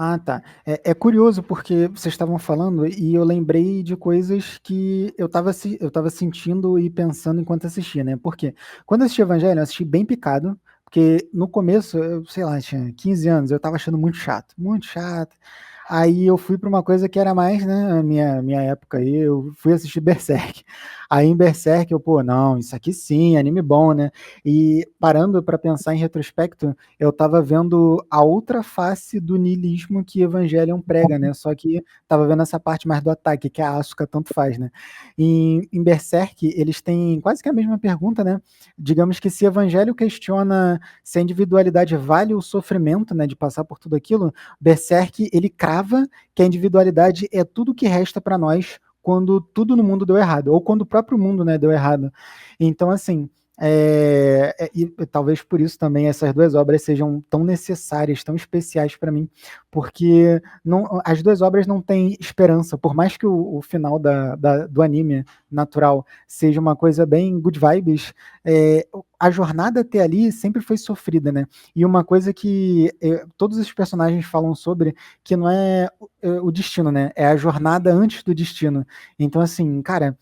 Ah, tá. É curioso porque vocês estavam falando e eu lembrei de coisas que eu tava sentindo e pensando enquanto assistia, né? Porque quando eu assisti Evangelho, eu assisti bem picado, porque no começo, eu sei lá, tinha 15 anos, eu tava achando muito chato, muito chato. Aí eu fui para uma coisa que era mais, né, a minha época aí, eu fui assistir Berserk. Aí em Berserk eu, pô, não, isso aqui sim, anime bom, né? E parando para pensar em retrospecto, eu tava vendo a outra face do niilismo que Evangelion prega, né? Só que tava vendo essa parte mais do ataque, que a Asuka tanto faz, né? Em Berserk, eles têm quase que a mesma pergunta, né? Digamos que se Evangelho questiona se a individualidade vale o sofrimento, né, de passar por tudo aquilo, Berserk, ele crava que a individualidade é tudo que resta para nós quando tudo no mundo deu errado, ou quando o próprio mundo, né, deu errado. Então, assim, e talvez por isso também essas duas obras sejam tão necessárias, tão especiais para mim, porque as duas obras não têm esperança, por mais que o final do anime natural seja uma coisa bem good vibes, a jornada até ali sempre foi sofrida, né? E uma coisa que todos os personagens falam sobre, que não é o destino, né? É a jornada antes do destino. Então, assim, cara,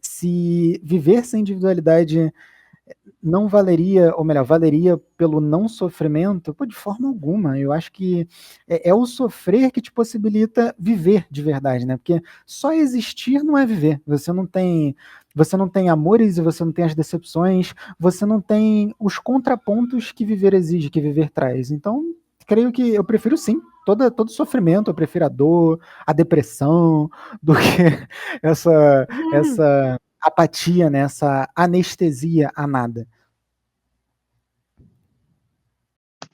se viver sem individualidade não valeria, ou melhor, valeria pelo não sofrimento, pô, de forma alguma. Eu acho que é o sofrer que te possibilita viver de verdade, né? Porque só existir não é viver. Você não tem amores e você não tem as decepções, você não tem os contrapontos que viver exige, que viver traz. Então, creio que eu prefiro sim. Todo sofrimento, eu prefiro a dor, a depressão, do que essa apatia, né? Essa anestesia a nada.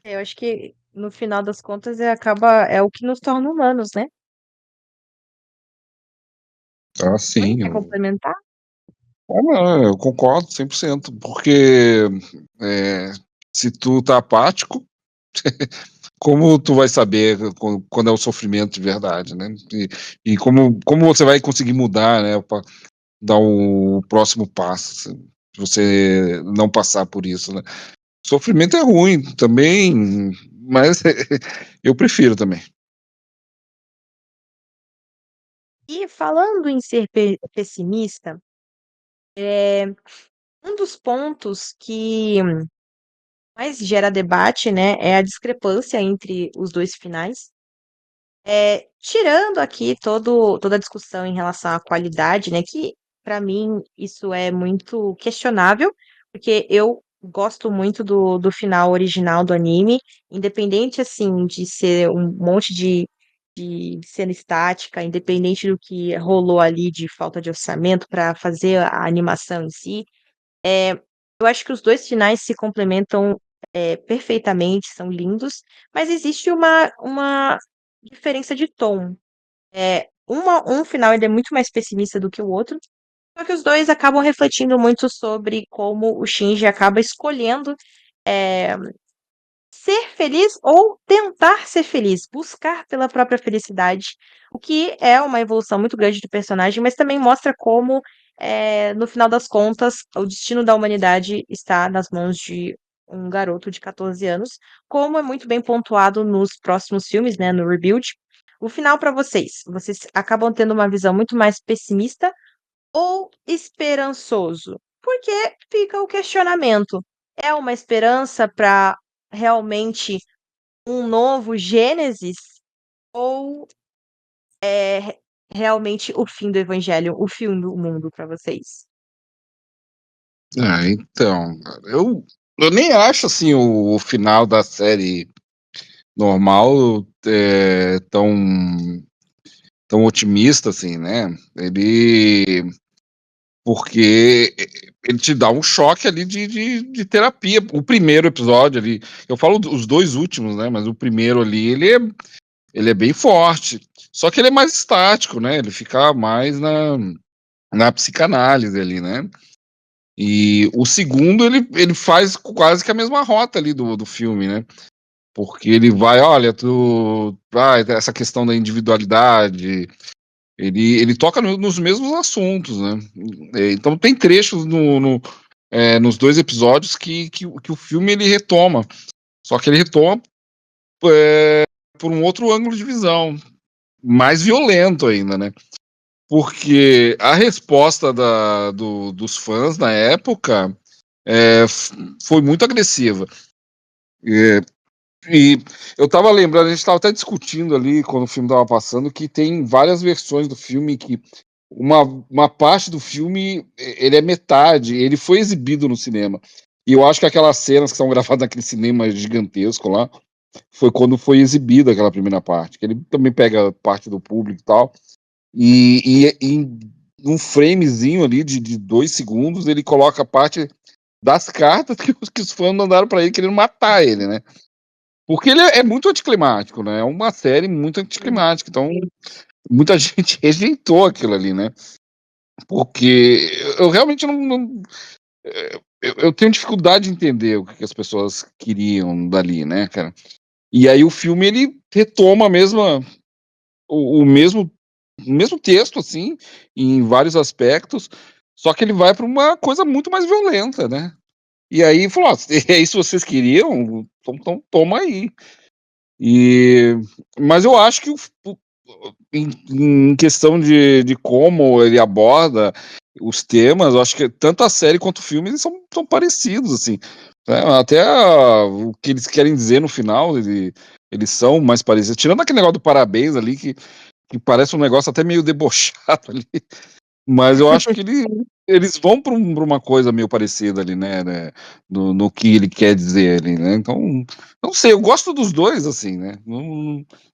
Eu acho que no final das contas é o que nos torna humanos, né? Ah, Oi, sim. quer complementar? Não, eu concordo 100%, porque é, se tu tá apático, como tu vai saber quando é o sofrimento de verdade, né? E como você vai conseguir mudar, né? Para dar o próximo passo, se você não passar por isso, né? Sofrimento é ruim também, mas eu prefiro também. E falando em ser pessimista, um dos pontos que mais gera debate, né, é a discrepância entre os dois finais. Tirando aqui toda a discussão em relação à qualidade, né, que para mim isso é muito questionável, porque eu gosto muito do final original do anime, independente, assim, de ser um monte de cena estática, independente do que rolou ali de falta de orçamento para fazer a animação em si. Eu acho que os dois finais se complementam, perfeitamente, são lindos, mas existe uma diferença de tom. Um final ele é muito mais pessimista do que o outro, só que os dois acabam refletindo muito sobre como o Shinji acaba escolhendo, eh, ser feliz ou tentar ser feliz, buscar pela própria felicidade, o que é uma evolução muito grande do personagem, mas também mostra como, no final das contas, o destino da humanidade está nas mãos de um garoto de 14 anos, como é muito bem pontuado nos próximos filmes, né, no Rebuild. O final para vocês, vocês acabam tendo uma visão muito mais pessimista ou esperançoso? Porque fica o questionamento. É uma esperança para realmente um novo Gênesis ou é realmente o fim do evangelho, o fim do mundo para vocês? Então, eu Eu nem acho assim o final da série normal tão otimista assim, né? Porque ele te dá um choque ali de terapia. O primeiro episódio ali, eu falo os dois últimos, né? Mas o primeiro ali, ele é bem forte. Só que ele é mais estático, né? Ele fica mais na psicanálise ali, né? E o segundo, ele faz quase que a mesma rota ali do filme, né? Porque ele vai, olha, essa questão da individualidade, ele toca nos mesmos assuntos, né? Então tem trechos nos dois episódios que o filme ele retoma, só que ele retoma por um outro ângulo de visão, mais violento ainda, né? Porque a resposta dos fãs na época foi muito agressiva. É, E eu tava lembrando, a gente tava até discutindo ali quando o filme tava passando, que tem várias versões do filme que uma parte do filme, ele é metade, ele foi exibido no cinema. E eu acho que aquelas cenas que são gravadas naquele cinema gigantesco lá, foi quando foi exibida aquela primeira parte, que ele também pega parte do público e tal. E em um framezinho ali de 2 segundos, ele coloca parte das cartas que os fãs mandaram pra ele querendo matar ele, né? Porque ele é muito anticlimático, né? É uma série muito anticlimática. Então, muita gente rejeitou aquilo ali, né? Porque eu realmente eu tenho dificuldade de entender o que as pessoas queriam dali, né, cara? E aí o filme, ele retoma o mesmo texto, assim, em vários aspectos, só que ele vai para uma coisa muito mais violenta, né? E aí falou, é isso que vocês queriam? Então toma aí. Mas eu acho que em questão de como ele aborda os temas, eu acho que tanto a série quanto o filme eles são parecidos, assim. Né? Até o que eles querem dizer no final, eles são mais parecidos. Tirando aquele negócio do parabéns ali, que parece um negócio até meio debochado ali. Mas eu acho que eles vão para uma coisa meio parecida ali, né? No que ele quer dizer ali, né? Então, não sei, eu gosto dos dois, assim, né?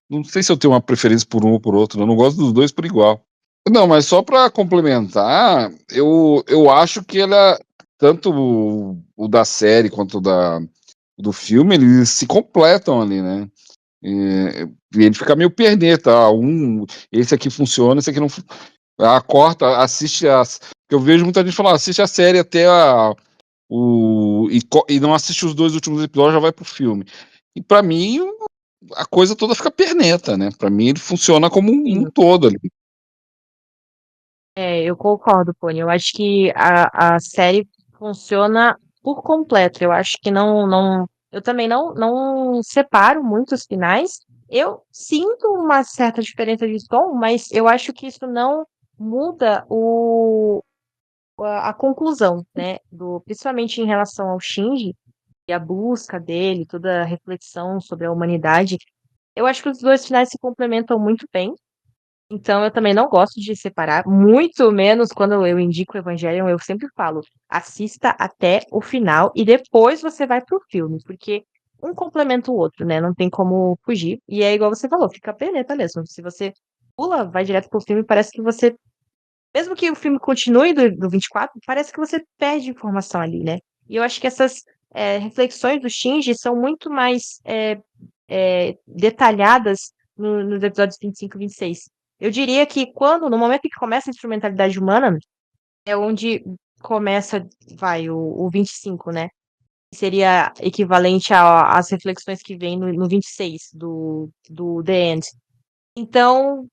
Não sei se eu tenho uma preferência por um ou por outro, eu não gosto dos dois por igual. Não, mas só para complementar, eu acho que tanto o da série quanto do filme, eles se completam ali, né? E ele fica meio perneta, esse aqui funciona, esse aqui não. Corta, assiste as. Eu vejo muita gente falar, assiste a série até e não assiste os dois últimos episódios, já vai pro filme. E pra mim, a coisa toda fica perneta, né? Pra mim, ele funciona como um Sim. todo ali. Eu concordo, Pony. Eu acho que a série funciona por completo. Eu acho que eu também não separo muito os finais. Eu sinto uma certa diferença de tom, mas eu acho que isso não muda a conclusão, né? Principalmente em relação ao Shinji e a busca dele, toda a reflexão sobre a humanidade. Eu acho que os dois finais se complementam muito bem. Então, eu também não gosto de separar, muito menos quando eu indico o Evangelion, eu sempre falo, assista até o final e depois você vai pro filme, porque um complementa o outro, né? Não tem como fugir. E é igual você falou, fica peneta mesmo. Se você pula, vai direto pro filme, parece que você, mesmo que o filme continue do 24, parece que você perde informação ali, né? E eu acho que essas reflexões do Shinji são muito mais detalhadas nos episódios 25 e 26. Eu diria que no momento em que começa a instrumentalidade humana, é onde começa, o 25, né? Que seria equivalente às reflexões que vem no 26 do The End. Então,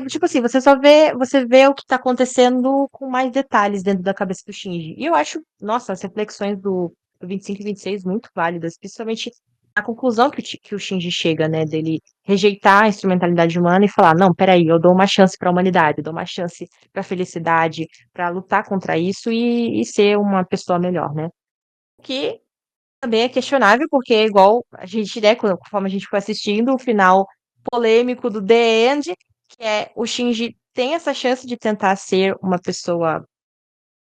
tipo assim, você vê o que tá acontecendo com mais detalhes dentro da cabeça do Shinji. E eu acho, nossa, as reflexões do 25 e 26 muito válidas, principalmente a conclusão que o Shinji chega, né, dele rejeitar a instrumentalidade humana e falar, não, peraí, eu dou uma chance pra humanidade, eu dou uma chance pra felicidade, pra lutar contra isso e ser uma pessoa melhor, né? Que também é questionável, porque é igual a gente, né, conforme a gente foi assistindo, o final polêmico do The End, que é o Shinji tem essa chance de tentar ser uma pessoa,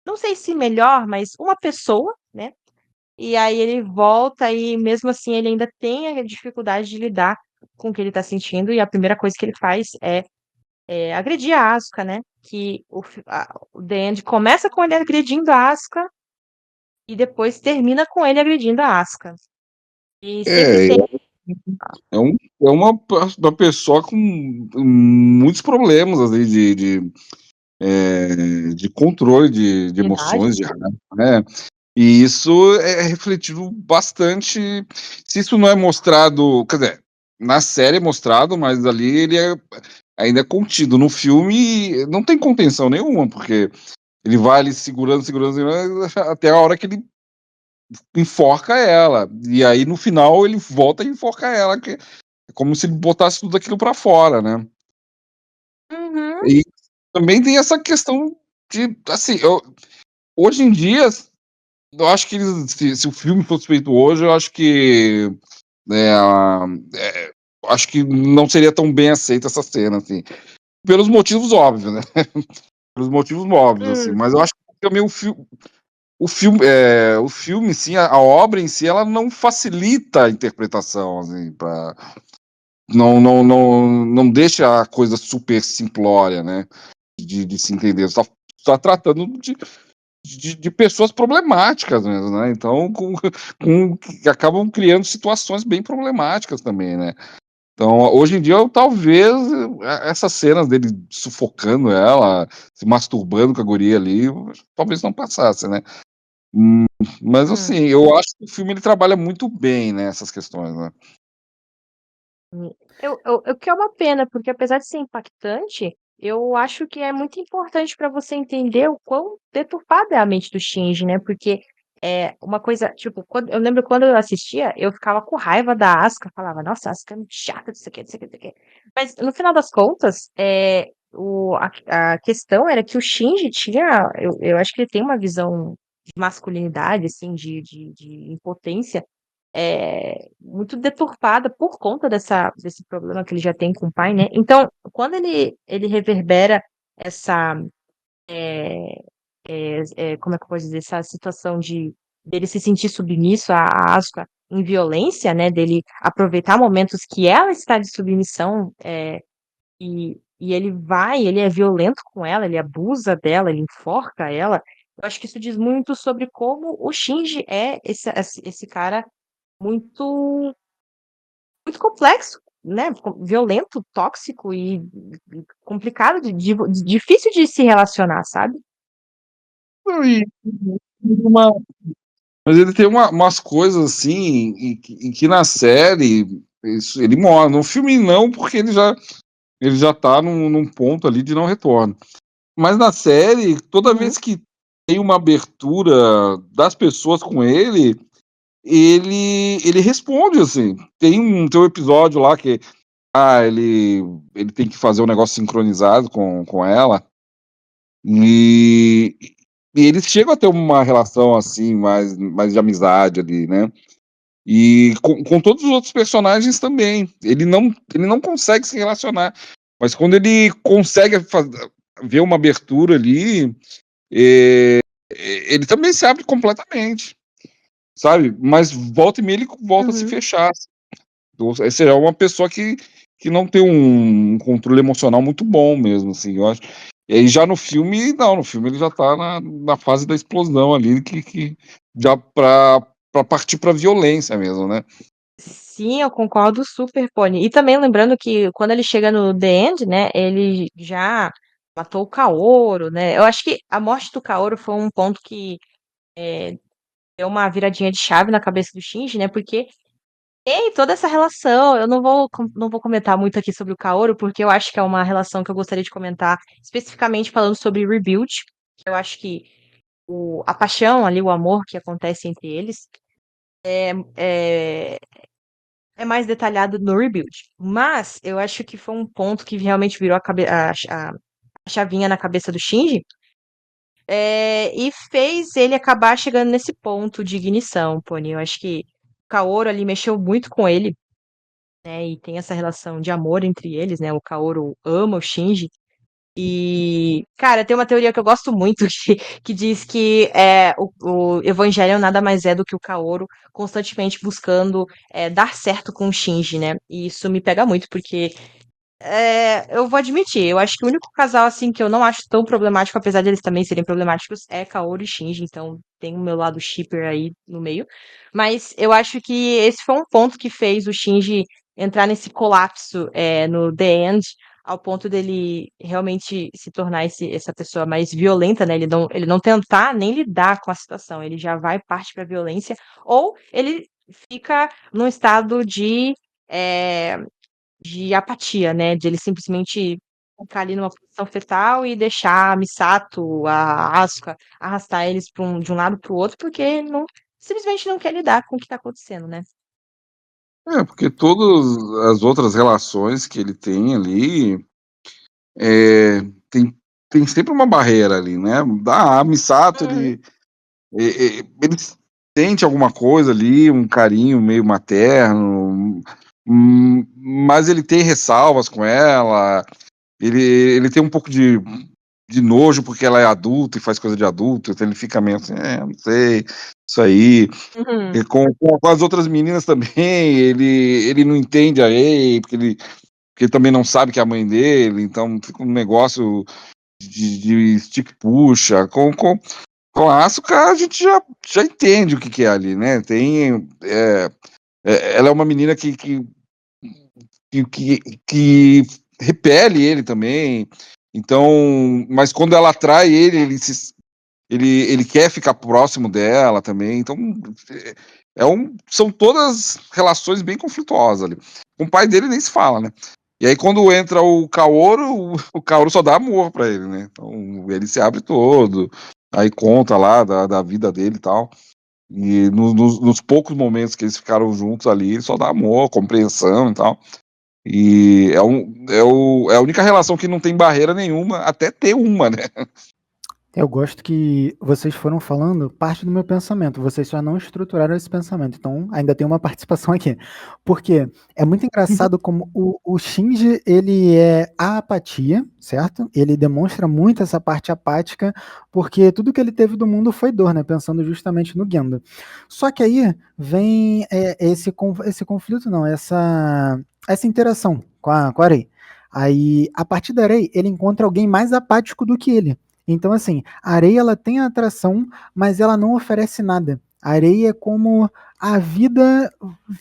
não sei se melhor, mas uma pessoa, né? e aí ele volta e mesmo assim ele ainda tem a dificuldade de lidar com o que ele tá sentindo, e a primeira coisa que ele faz é agredir a Asuka, né? Que o The End começa com ele agredindo a Asuka e depois termina com ele agredindo a Asuka. E sempre É, tem. é, um, é uma pessoa com muitos problemas assim, de controle de Idade. emoções, de raiva, né? E isso é refletido bastante. Se isso não é mostrado, quer dizer, na série é mostrado, mas ali ele ainda é contido. No filme não tem contenção nenhuma, porque ele vai ali segurando, segurando, segurando, até a hora que ele enforca ela. E aí no final ele volta e enforca ela, que é como se ele botasse tudo aquilo pra fora, né? Uhum. E também tem essa questão de, assim, hoje em dia, eu acho que se o filme fosse feito hoje, eu acho que é, acho que não seria tão bem aceita essa cena, assim, pelos motivos óbvios, né? Pelos motivos óbvios, assim. Hum. Mas eu acho que também o filme, sim, a obra em si, ela não facilita a interpretação, assim, não deixa a coisa super simplória, né? De se entender. Você tá tratando de pessoas problemáticas mesmo, né? Então, que acabam criando situações bem problemáticas também, né? Então, hoje em dia, talvez essas cenas dele sufocando ela, se masturbando com a guria ali, talvez não passasse, né? Hum, Mas assim, Hum. eu acho que o filme ele trabalha muito bem nessas questões, né? O que é uma pena, porque apesar de ser impactante, eu acho que é muito importante para você entender o quão deturpada é a mente do Shinji, né? Porque é uma coisa, tipo, eu lembro quando eu assistia, eu ficava com raiva da Asuka, falava, nossa, a Asuka é muito chata disso aqui, disso aqui, disso aqui. Mas no final das contas, a questão era que o Shinji tinha, eu acho que ele tem uma visão de masculinidade, assim, de impotência muito deturpada por conta desse problema que ele já tem com o pai, né? Então, quando ele reverbera essa, como é que eu posso dizer, essa situação de dele se sentir submisso à Asuka em violência, né? Dele aproveitar momentos que ela está de submissão, e ele é violento com ela, ele abusa dela, ele enforca ela. Eu acho que isso diz muito sobre como o Shinji é esse cara muito muito complexo, né? Violento, tóxico e complicado, difícil de se relacionar, sabe? Não, uma- mas ele tem umas coisas assim, em que na série ele morre. No filme não, porque ele já tá num ponto ali de não retorno. Mas na série, toda Uhum. vez que tem uma abertura das pessoas com ele responde, assim. Tem um episódio lá que ele tem que fazer um negócio sincronizado com ela, e, e eles chegam a ter uma relação assim, mais de amizade ali, né? E com todos os outros personagens também. Ele não consegue se relacionar. Mas quando ele consegue ver uma abertura ali, ele também se abre completamente, sabe? Mas volta e meia ele volta a se Uhum. fechar. Então, essa é uma pessoa que não tem um controle emocional muito bom mesmo, assim, eu acho. E aí já no filme, não, no filme ele já tá na fase da explosão ali, que já pra partir pra violência mesmo, né? Sim, eu concordo super, Pony. E também lembrando que quando ele chega no The End, né, ele já matou o Kaoru, né? Eu acho que a morte do Kaoru foi um ponto que deu uma viradinha de chave na cabeça do Shinji, né? Porque tem toda essa relação. Eu não vou comentar muito aqui sobre o Kaoru, porque eu acho que é uma relação que eu gostaria de comentar especificamente falando sobre Rebuild. Eu acho que a paixão ali, o amor que acontece entre eles é, é mais detalhado no Rebuild. Mas eu acho que foi um ponto que realmente virou a chavinha na cabeça do Shinji, e fez ele acabar chegando nesse ponto de ignição, Pony. Eu acho que o Kaoru ali mexeu muito com ele, né? E tem essa relação de amor entre eles, né? O Kaoru ama o Shinji. E, cara, tem uma teoria que eu gosto muito que diz que o Evangelion nada mais é do que o Kaoru constantemente buscando dar certo com o Shinji, né? E isso me pega muito, porque eu vou admitir, eu acho que o único casal assim que eu não acho tão problemático, apesar de eles também serem problemáticos, é Kaoru e Shinji, então tem o meu lado shipper aí no meio. Mas eu acho que esse foi um ponto que fez o Shinji entrar nesse colapso no The End, ao ponto dele realmente se tornar essa pessoa mais violenta, né? Ele não tentar nem lidar com a situação, ele já vai parte pra violência, ou ele fica num estado é, de apatia, né? De ele simplesmente ficar ali numa posição fetal e deixar a Misato, a Asuka, arrastar eles de um lado para o outro, porque simplesmente não quer lidar com o que está acontecendo, né? Porque todas as outras relações que ele tem ali, tem, tem sempre uma barreira ali, né? A Misato, Uhum. ele sente alguma coisa ali, um carinho meio materno, mas ele tem ressalvas com ela, ele tem um pouco de nojo porque ela é adulta e faz coisa de adulto, então ele fica meio assim, não sei, isso aí. Uhum. E com as outras meninas também, ele não entende a Rei, porque ele também não sabe que é a mãe dele, então fica um negócio de estica e puxa. Com a Asuka a gente já entende o que é ali, né? Ela é uma menina que repele ele também. Então, mas quando ela atrai ele, ele quer ficar próximo dela também. Então, são todas relações bem conflituosas ali. Com o pai dele nem se fala, né? E aí, quando entra o Kaoru, o Kaoru só dá amor pra ele, né? Então, ele se abre todo, aí conta lá da vida dele e tal. E nos poucos momentos que eles ficaram juntos ali, ele só dá amor, compreensão e tal. E é a única relação que não tem barreira nenhuma, até ter uma, né? Eu gosto que vocês foram falando parte do meu pensamento, vocês só não estruturaram esse pensamento, então ainda tem uma participação aqui. Porque é muito engraçado como o Shinji, ele é a apatia, certo? Ele demonstra muito essa parte apática, porque tudo que ele teve do mundo foi dor, né? Pensando justamente no Gendo. Só que aí vem esse conflito, não, essa interação com a Rei. Aí, a partir da Rei, ele encontra alguém mais apático do que ele. Então, assim, a areia ela tem atração, mas ela não oferece nada. A areia é como a vida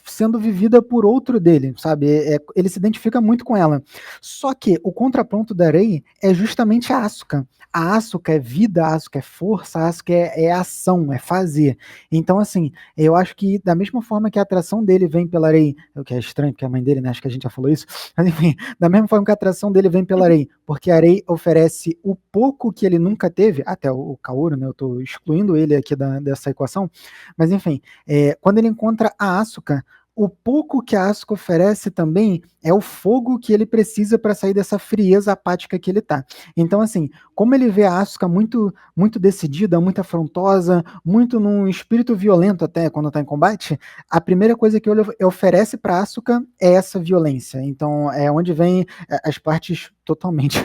sendo vivida por outro dele, sabe? Ele se identifica muito com ela. Só que o contraponto da areia é justamente a Asuka. A Asuka é vida, a Asuka é força, a Asuka é ação, é fazer. Então, assim, eu acho que da mesma forma que a atração dele vem pela areia, o que é estranho, porque a mãe dele, né? Acho que a gente já falou isso, mas enfim, da mesma forma que a atração dele vem pela Rei, porque a Rei oferece o pouco que ele nunca teve, até o Kaoru, né? Eu tô excluindo ele aqui dessa equação, mas enfim, quando ele encontra a Asuka, o pouco que a Asuka oferece também é o fogo que ele precisa para sair dessa frieza apática que ele tá. Então, assim, como ele vê a Asuka muito, muito decidida, muito afrontosa, muito num espírito violento até quando tá em combate, a primeira coisa que ele oferece para Asuka é essa violência. Então, é onde vem as partes totalmente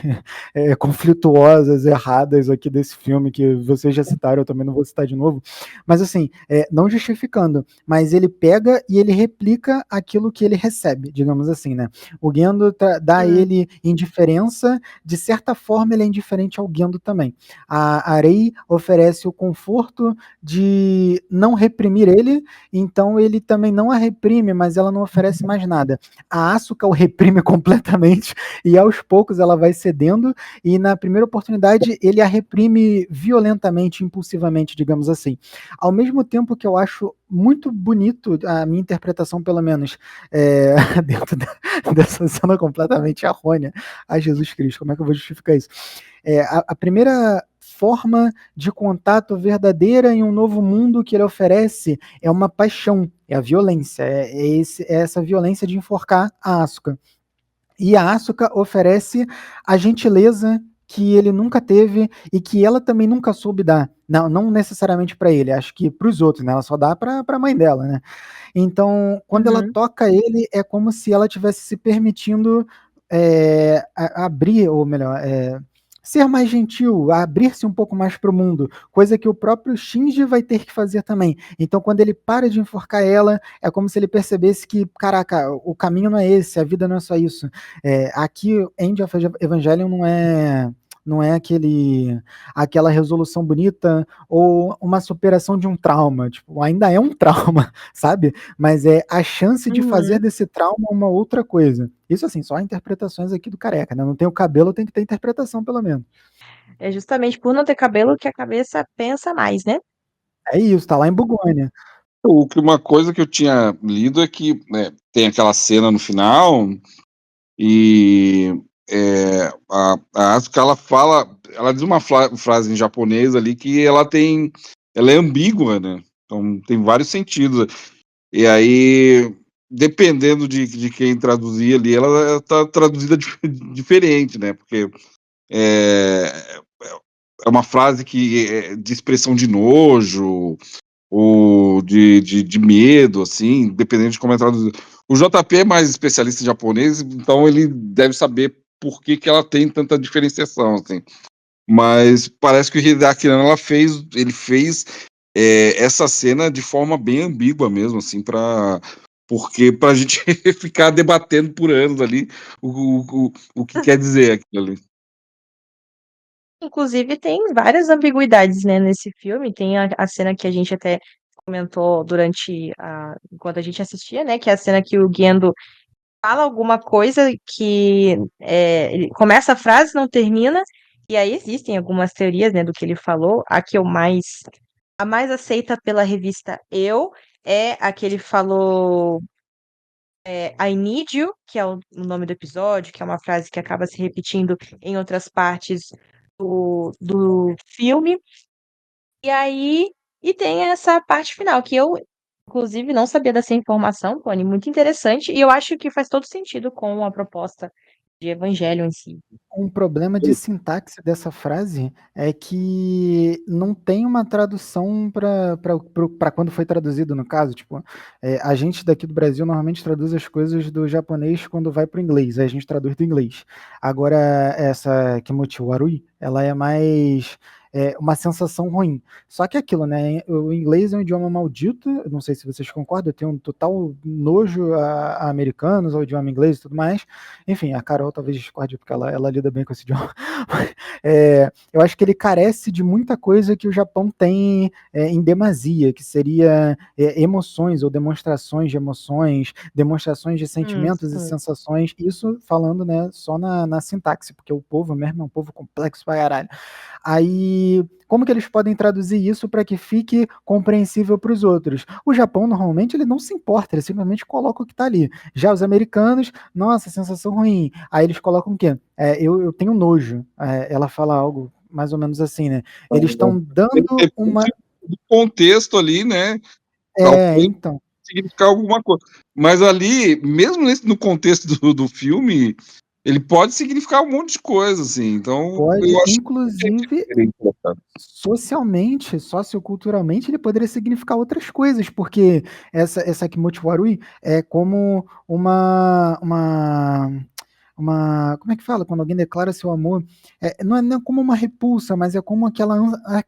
conflituosas, erradas aqui desse filme, que vocês já citaram, eu também não vou citar de novo. Mas, assim, não justificando, mas ele pega e ele replica aquilo que ele recebe, digamos assim, né? O Gendo dá a Hum. ele indiferença, de certa forma ele é indiferente ao Gendo também. A Rei oferece o conforto de não reprimir ele, então ele também não a reprime, mas ela não oferece mais nada. A Asuka o reprime completamente e aos poucos ela vai cedendo e na primeira oportunidade ele a reprime violentamente, impulsivamente, digamos assim. Ao mesmo tempo que eu acho muito bonito, a minha interpretação pelo menos, dentro dessa cena completamente errônea. Ai, Jesus Cristo, como é que eu vou justificar isso? A primeira forma de contato verdadeira em um novo mundo que ele oferece é uma paixão, é a violência, é essa violência de enforcar a Asuka. E a Asuka oferece a gentileza que ele nunca teve e que ela também nunca soube dar. Não necessariamente para ele, acho que para os outros, né? Ela só dá para a mãe dela, né? Então, quando ela Uhum. toca ele, é como se ela tivesse se permitindo abrir, ou melhor, ser mais gentil, abrir-se um pouco mais para o mundo, coisa que o próprio Shinji vai ter que fazer também. Então, quando ele para de enforcar ela, é como se ele percebesse que, caraca, o caminho não é esse, a vida não é só isso. Aqui, End of Evangelion não é aquela resolução bonita ou uma superação de um trauma. Tipo, ainda é um trauma, sabe? Mas é a chance de fazer desse trauma uma outra coisa. Isso, assim, só interpretações aqui do Careca, né? Não tem o cabelo, tem que ter interpretação, pelo menos. É justamente por não ter cabelo que a cabeça pensa mais, né? É isso, tá lá em Bugônia. Uma coisa que eu tinha lido é que, né, tem aquela cena no final e a Asuka, ela diz uma frase em japonês ali que ela é ambígua, né? Então tem vários sentidos. E aí, dependendo de quem traduzir ali, ela tá traduzida diferente, né? Porque é, é uma frase que é de expressão de nojo ou de medo, assim, dependendo de como é traduzido. O JP é mais especialista em japonês, então ele deve saber por que ela tem tanta diferenciação, assim. Mas parece que o Hideaki Anno, ele fez essa cena de forma bem ambígua mesmo, assim, porque pra gente ficar debatendo por anos ali o que quer dizer aquilo ali. Inclusive, tem várias ambiguidades, né, nesse filme. Tem a cena que a gente até comentou enquanto a gente assistia, né? Que é a cena que o Gendo fala alguma coisa que ele começa a frase, não termina, e aí existem algumas teorias, né, do que ele falou. A mais aceita pela revista Eu é a que ele falou I need you, que é o nome do episódio, que é uma frase que acaba se repetindo em outras partes do filme. E aí, e tem essa parte final, que eu, inclusive, não sabia dessa informação, Tony, muito interessante, e eu acho que faz todo sentido com a proposta de Evangelho em si. Um problema de sintaxe dessa frase é que não tem uma tradução para quando foi traduzido, no caso. Tipo, a gente daqui do Brasil normalmente traduz as coisas do japonês quando vai para o inglês, aí a gente traduz do inglês. Agora, essa Kimochi Warui, ela é mais uma sensação ruim. Só que é aquilo, né? O inglês é um idioma maldito, não sei se vocês concordam, eu tenho um total nojo a americanos, ao idioma inglês e tudo mais. Enfim, a Carol talvez discorde, porque ela lida bem com esse idioma. Eu acho que ele carece de muita coisa que o Japão tem em demasia, que seria emoções ou demonstrações de emoções, demonstrações de sentimentos e sensações, isso falando, né, só na sintaxe, porque o povo mesmo é um povo complexo pra caralho. Aí, como que eles podem traduzir isso para que fique compreensível para os outros? O Japão, normalmente, ele não se importa, ele simplesmente coloca o que está ali. Já os americanos, nossa, sensação ruim. Aí eles colocam o quê? Eu tenho nojo. Ela fala algo mais ou menos assim, né? Eles estão dando uma... Do contexto ali, né? Então. Significar alguma coisa. Mas ali, mesmo no contexto do filme, ele pode significar um monte de coisa, assim. Então, Pode, eu acho inclusive, socialmente, socioculturalmente, ele poderia significar outras coisas, porque essa Kimochi Warui é como como é que fala? Quando alguém declara seu amor, não é como uma repulsa, mas é como aquela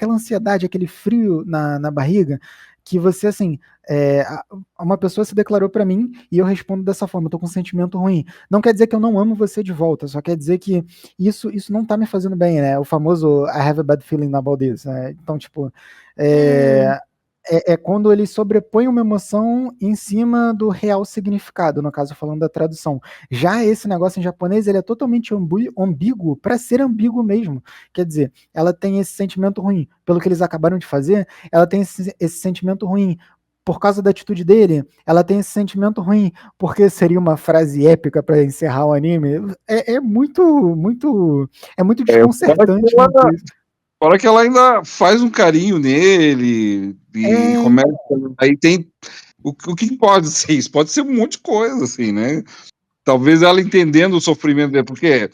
ansiedade, aquele frio na barriga, que você, assim, uma pessoa se declarou para mim e eu respondo dessa forma, eu tô com um sentimento ruim. Não quer dizer que eu não amo você de volta, só quer dizer que isso não tá me fazendo bem, né? O famoso I have a bad feeling about this, né? Então, tipo, é quando ele sobrepõe uma emoção em cima do real significado, no caso, falando da tradução. Já esse negócio em japonês, ele é totalmente ambíguo para ser ambíguo mesmo. Quer dizer, ela tem esse sentimento ruim pelo que eles acabaram de fazer, ela tem esse sentimento ruim por causa da atitude dele, ela tem esse sentimento ruim porque seria uma frase épica para encerrar o anime. É muito desconcertante. Fora que ela ainda faz um carinho nele e começa. Aí tem. O que pode ser isso? Pode ser um monte de coisa, assim, né? Talvez ela entendendo o sofrimento dele, porque,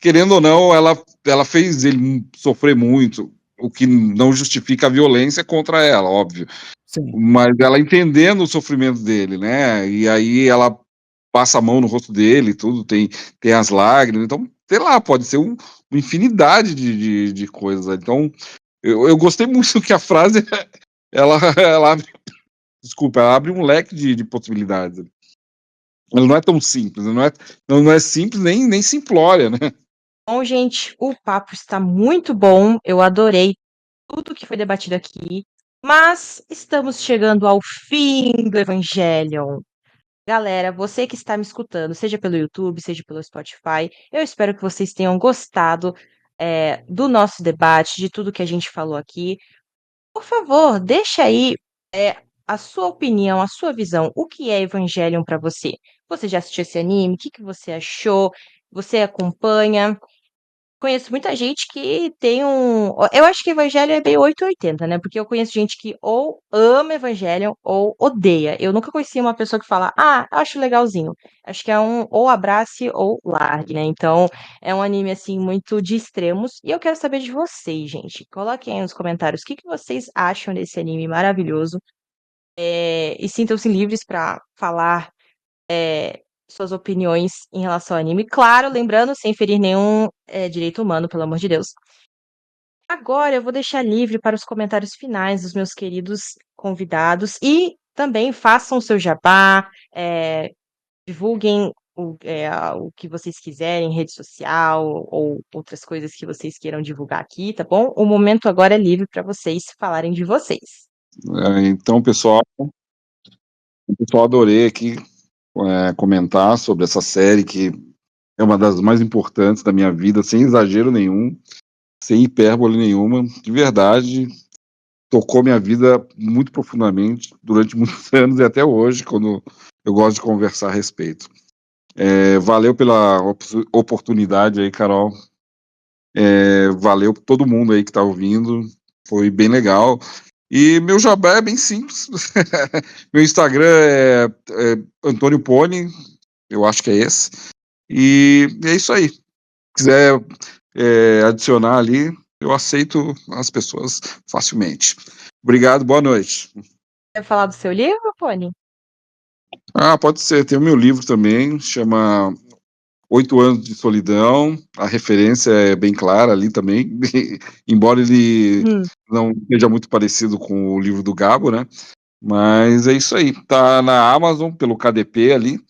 querendo ou não, ela fez ele sofrer muito, o que não justifica a violência contra ela, óbvio. Sim. Mas ela entendendo o sofrimento dele, né? E aí ela passa a mão no rosto dele, tudo, tem as lágrimas, então sei lá, pode ser uma infinidade de coisas. Então, eu gostei muito que a frase, ela abre, desculpa, ela abre um leque de possibilidades. Ela não é tão simples, não é simples nem simplória, né? Bom, gente, o papo está muito bom. Eu adorei tudo que foi debatido aqui, mas estamos chegando ao fim do Evangelion. Galera, você que está me escutando, seja pelo YouTube, seja pelo Spotify, eu espero que vocês tenham gostado do nosso debate, de tudo que a gente falou aqui. Por favor, deixa aí a sua opinião, a sua visão. O que é Evangelion para você? Você já assistiu esse anime? O que você achou? Você acompanha? Conheço muita gente que tem um. Eu acho que Evangelho é bem 880, né? Porque eu conheço gente que ou ama Evangelho ou odeia. Eu nunca conheci uma pessoa que fala, acho legalzinho. Acho que é um ou abrace ou largue, né? Então é um anime, assim, muito de extremos. E eu quero saber de vocês, gente. Coloquem aí nos comentários o que vocês acham desse anime maravilhoso. E sintam-se livres para falar suas opiniões em relação ao anime. Claro, lembrando, sem ferir nenhum direito humano, pelo amor de Deus. Agora eu vou deixar livre para os comentários finais dos meus queridos convidados e também façam o seu jabá, divulguem o que vocês quiserem em rede social ou outras coisas que vocês queiram divulgar aqui, tá bom? O momento agora é livre para vocês falarem de vocês. Então, pessoal, adorei aqui comentar sobre essa série que é uma das mais importantes da minha vida, sem exagero nenhum, sem hipérbole nenhuma, de verdade, tocou minha vida muito profundamente durante muitos anos e até hoje, quando eu gosto de conversar a respeito. Valeu pela oportunidade aí, Carol. Valeu por todo mundo aí que tá ouvindo, foi bem legal. E meu jabá é bem simples. Meu Instagram é Antônio Poni, eu acho que é esse. E é isso aí. Se quiser adicionar ali, eu aceito as pessoas facilmente. Obrigado, boa noite. Quer falar do seu livro, Pony? Pode ser. Tem o meu livro também, chama 8 anos de solidão. A referência é bem clara ali também, embora ele não seja muito parecido com o livro do Gabo, né? Mas é isso aí. Tá na Amazon, pelo KDP ali.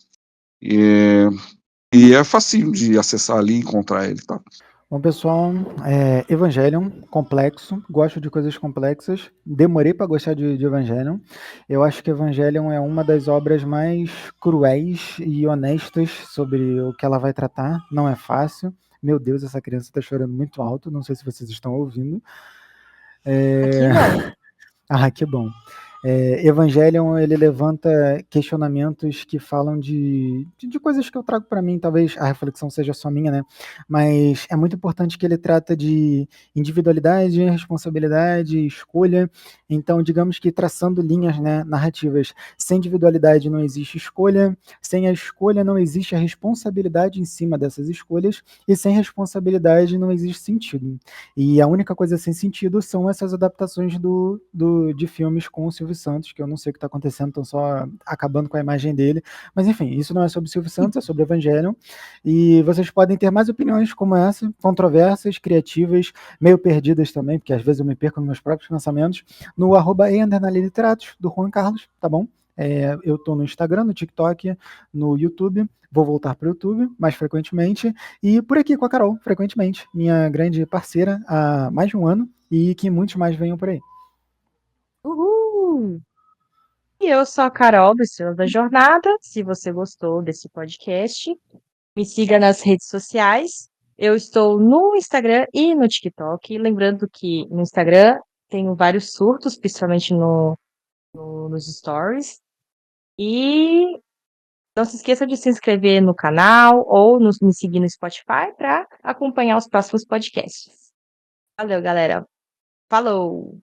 E é facinho de acessar ali e encontrar ele, tá? Bom, pessoal, Evangelion, complexo, gosto de coisas complexas, demorei para gostar de Evangelion. Eu acho que Evangelion é uma das obras mais cruéis e honestas sobre o que ela vai tratar, não é fácil. Meu Deus, essa criança está chorando muito alto, não sei se vocês estão ouvindo. Aqui não. Que bom. Evangelion, ele levanta questionamentos que falam de coisas que eu trago para mim, talvez a reflexão seja só minha, né? Mas é muito importante que ele trata de individualidade, responsabilidade, escolha. Então, digamos que traçando linhas, né, narrativas, sem individualidade não existe escolha, sem a escolha não existe a responsabilidade em cima dessas escolhas, e sem responsabilidade não existe sentido. E a única coisa sem sentido são essas adaptações de filmes com o Silvio Santos, que eu não sei o que está acontecendo, estão só acabando com a imagem dele. Mas enfim, isso não é sobre o Silvio Santos, é sobre Evangelion. E vocês podem ter mais opiniões como essa, controversas, criativas, meio perdidas também, porque às vezes eu me perco nos meus próprios pensamentos, no @literatos do Juan Carlos, tá bom? Eu estou no Instagram, no TikTok, no YouTube. Vou voltar para o YouTube mais frequentemente. E por aqui com a Carol, frequentemente. Minha grande parceira há mais de um ano. E que muitos mais venham por aí. Uhul! E eu sou a Carol do Estrela da Jornada. Se você gostou desse podcast, me siga nas redes sociais. Eu estou no Instagram e no TikTok. Lembrando que no Instagram tenho vários surtos, principalmente nos stories. E não se esqueça de se inscrever no canal ou me seguir no Spotify para acompanhar os próximos podcasts. Valeu, galera. Falou!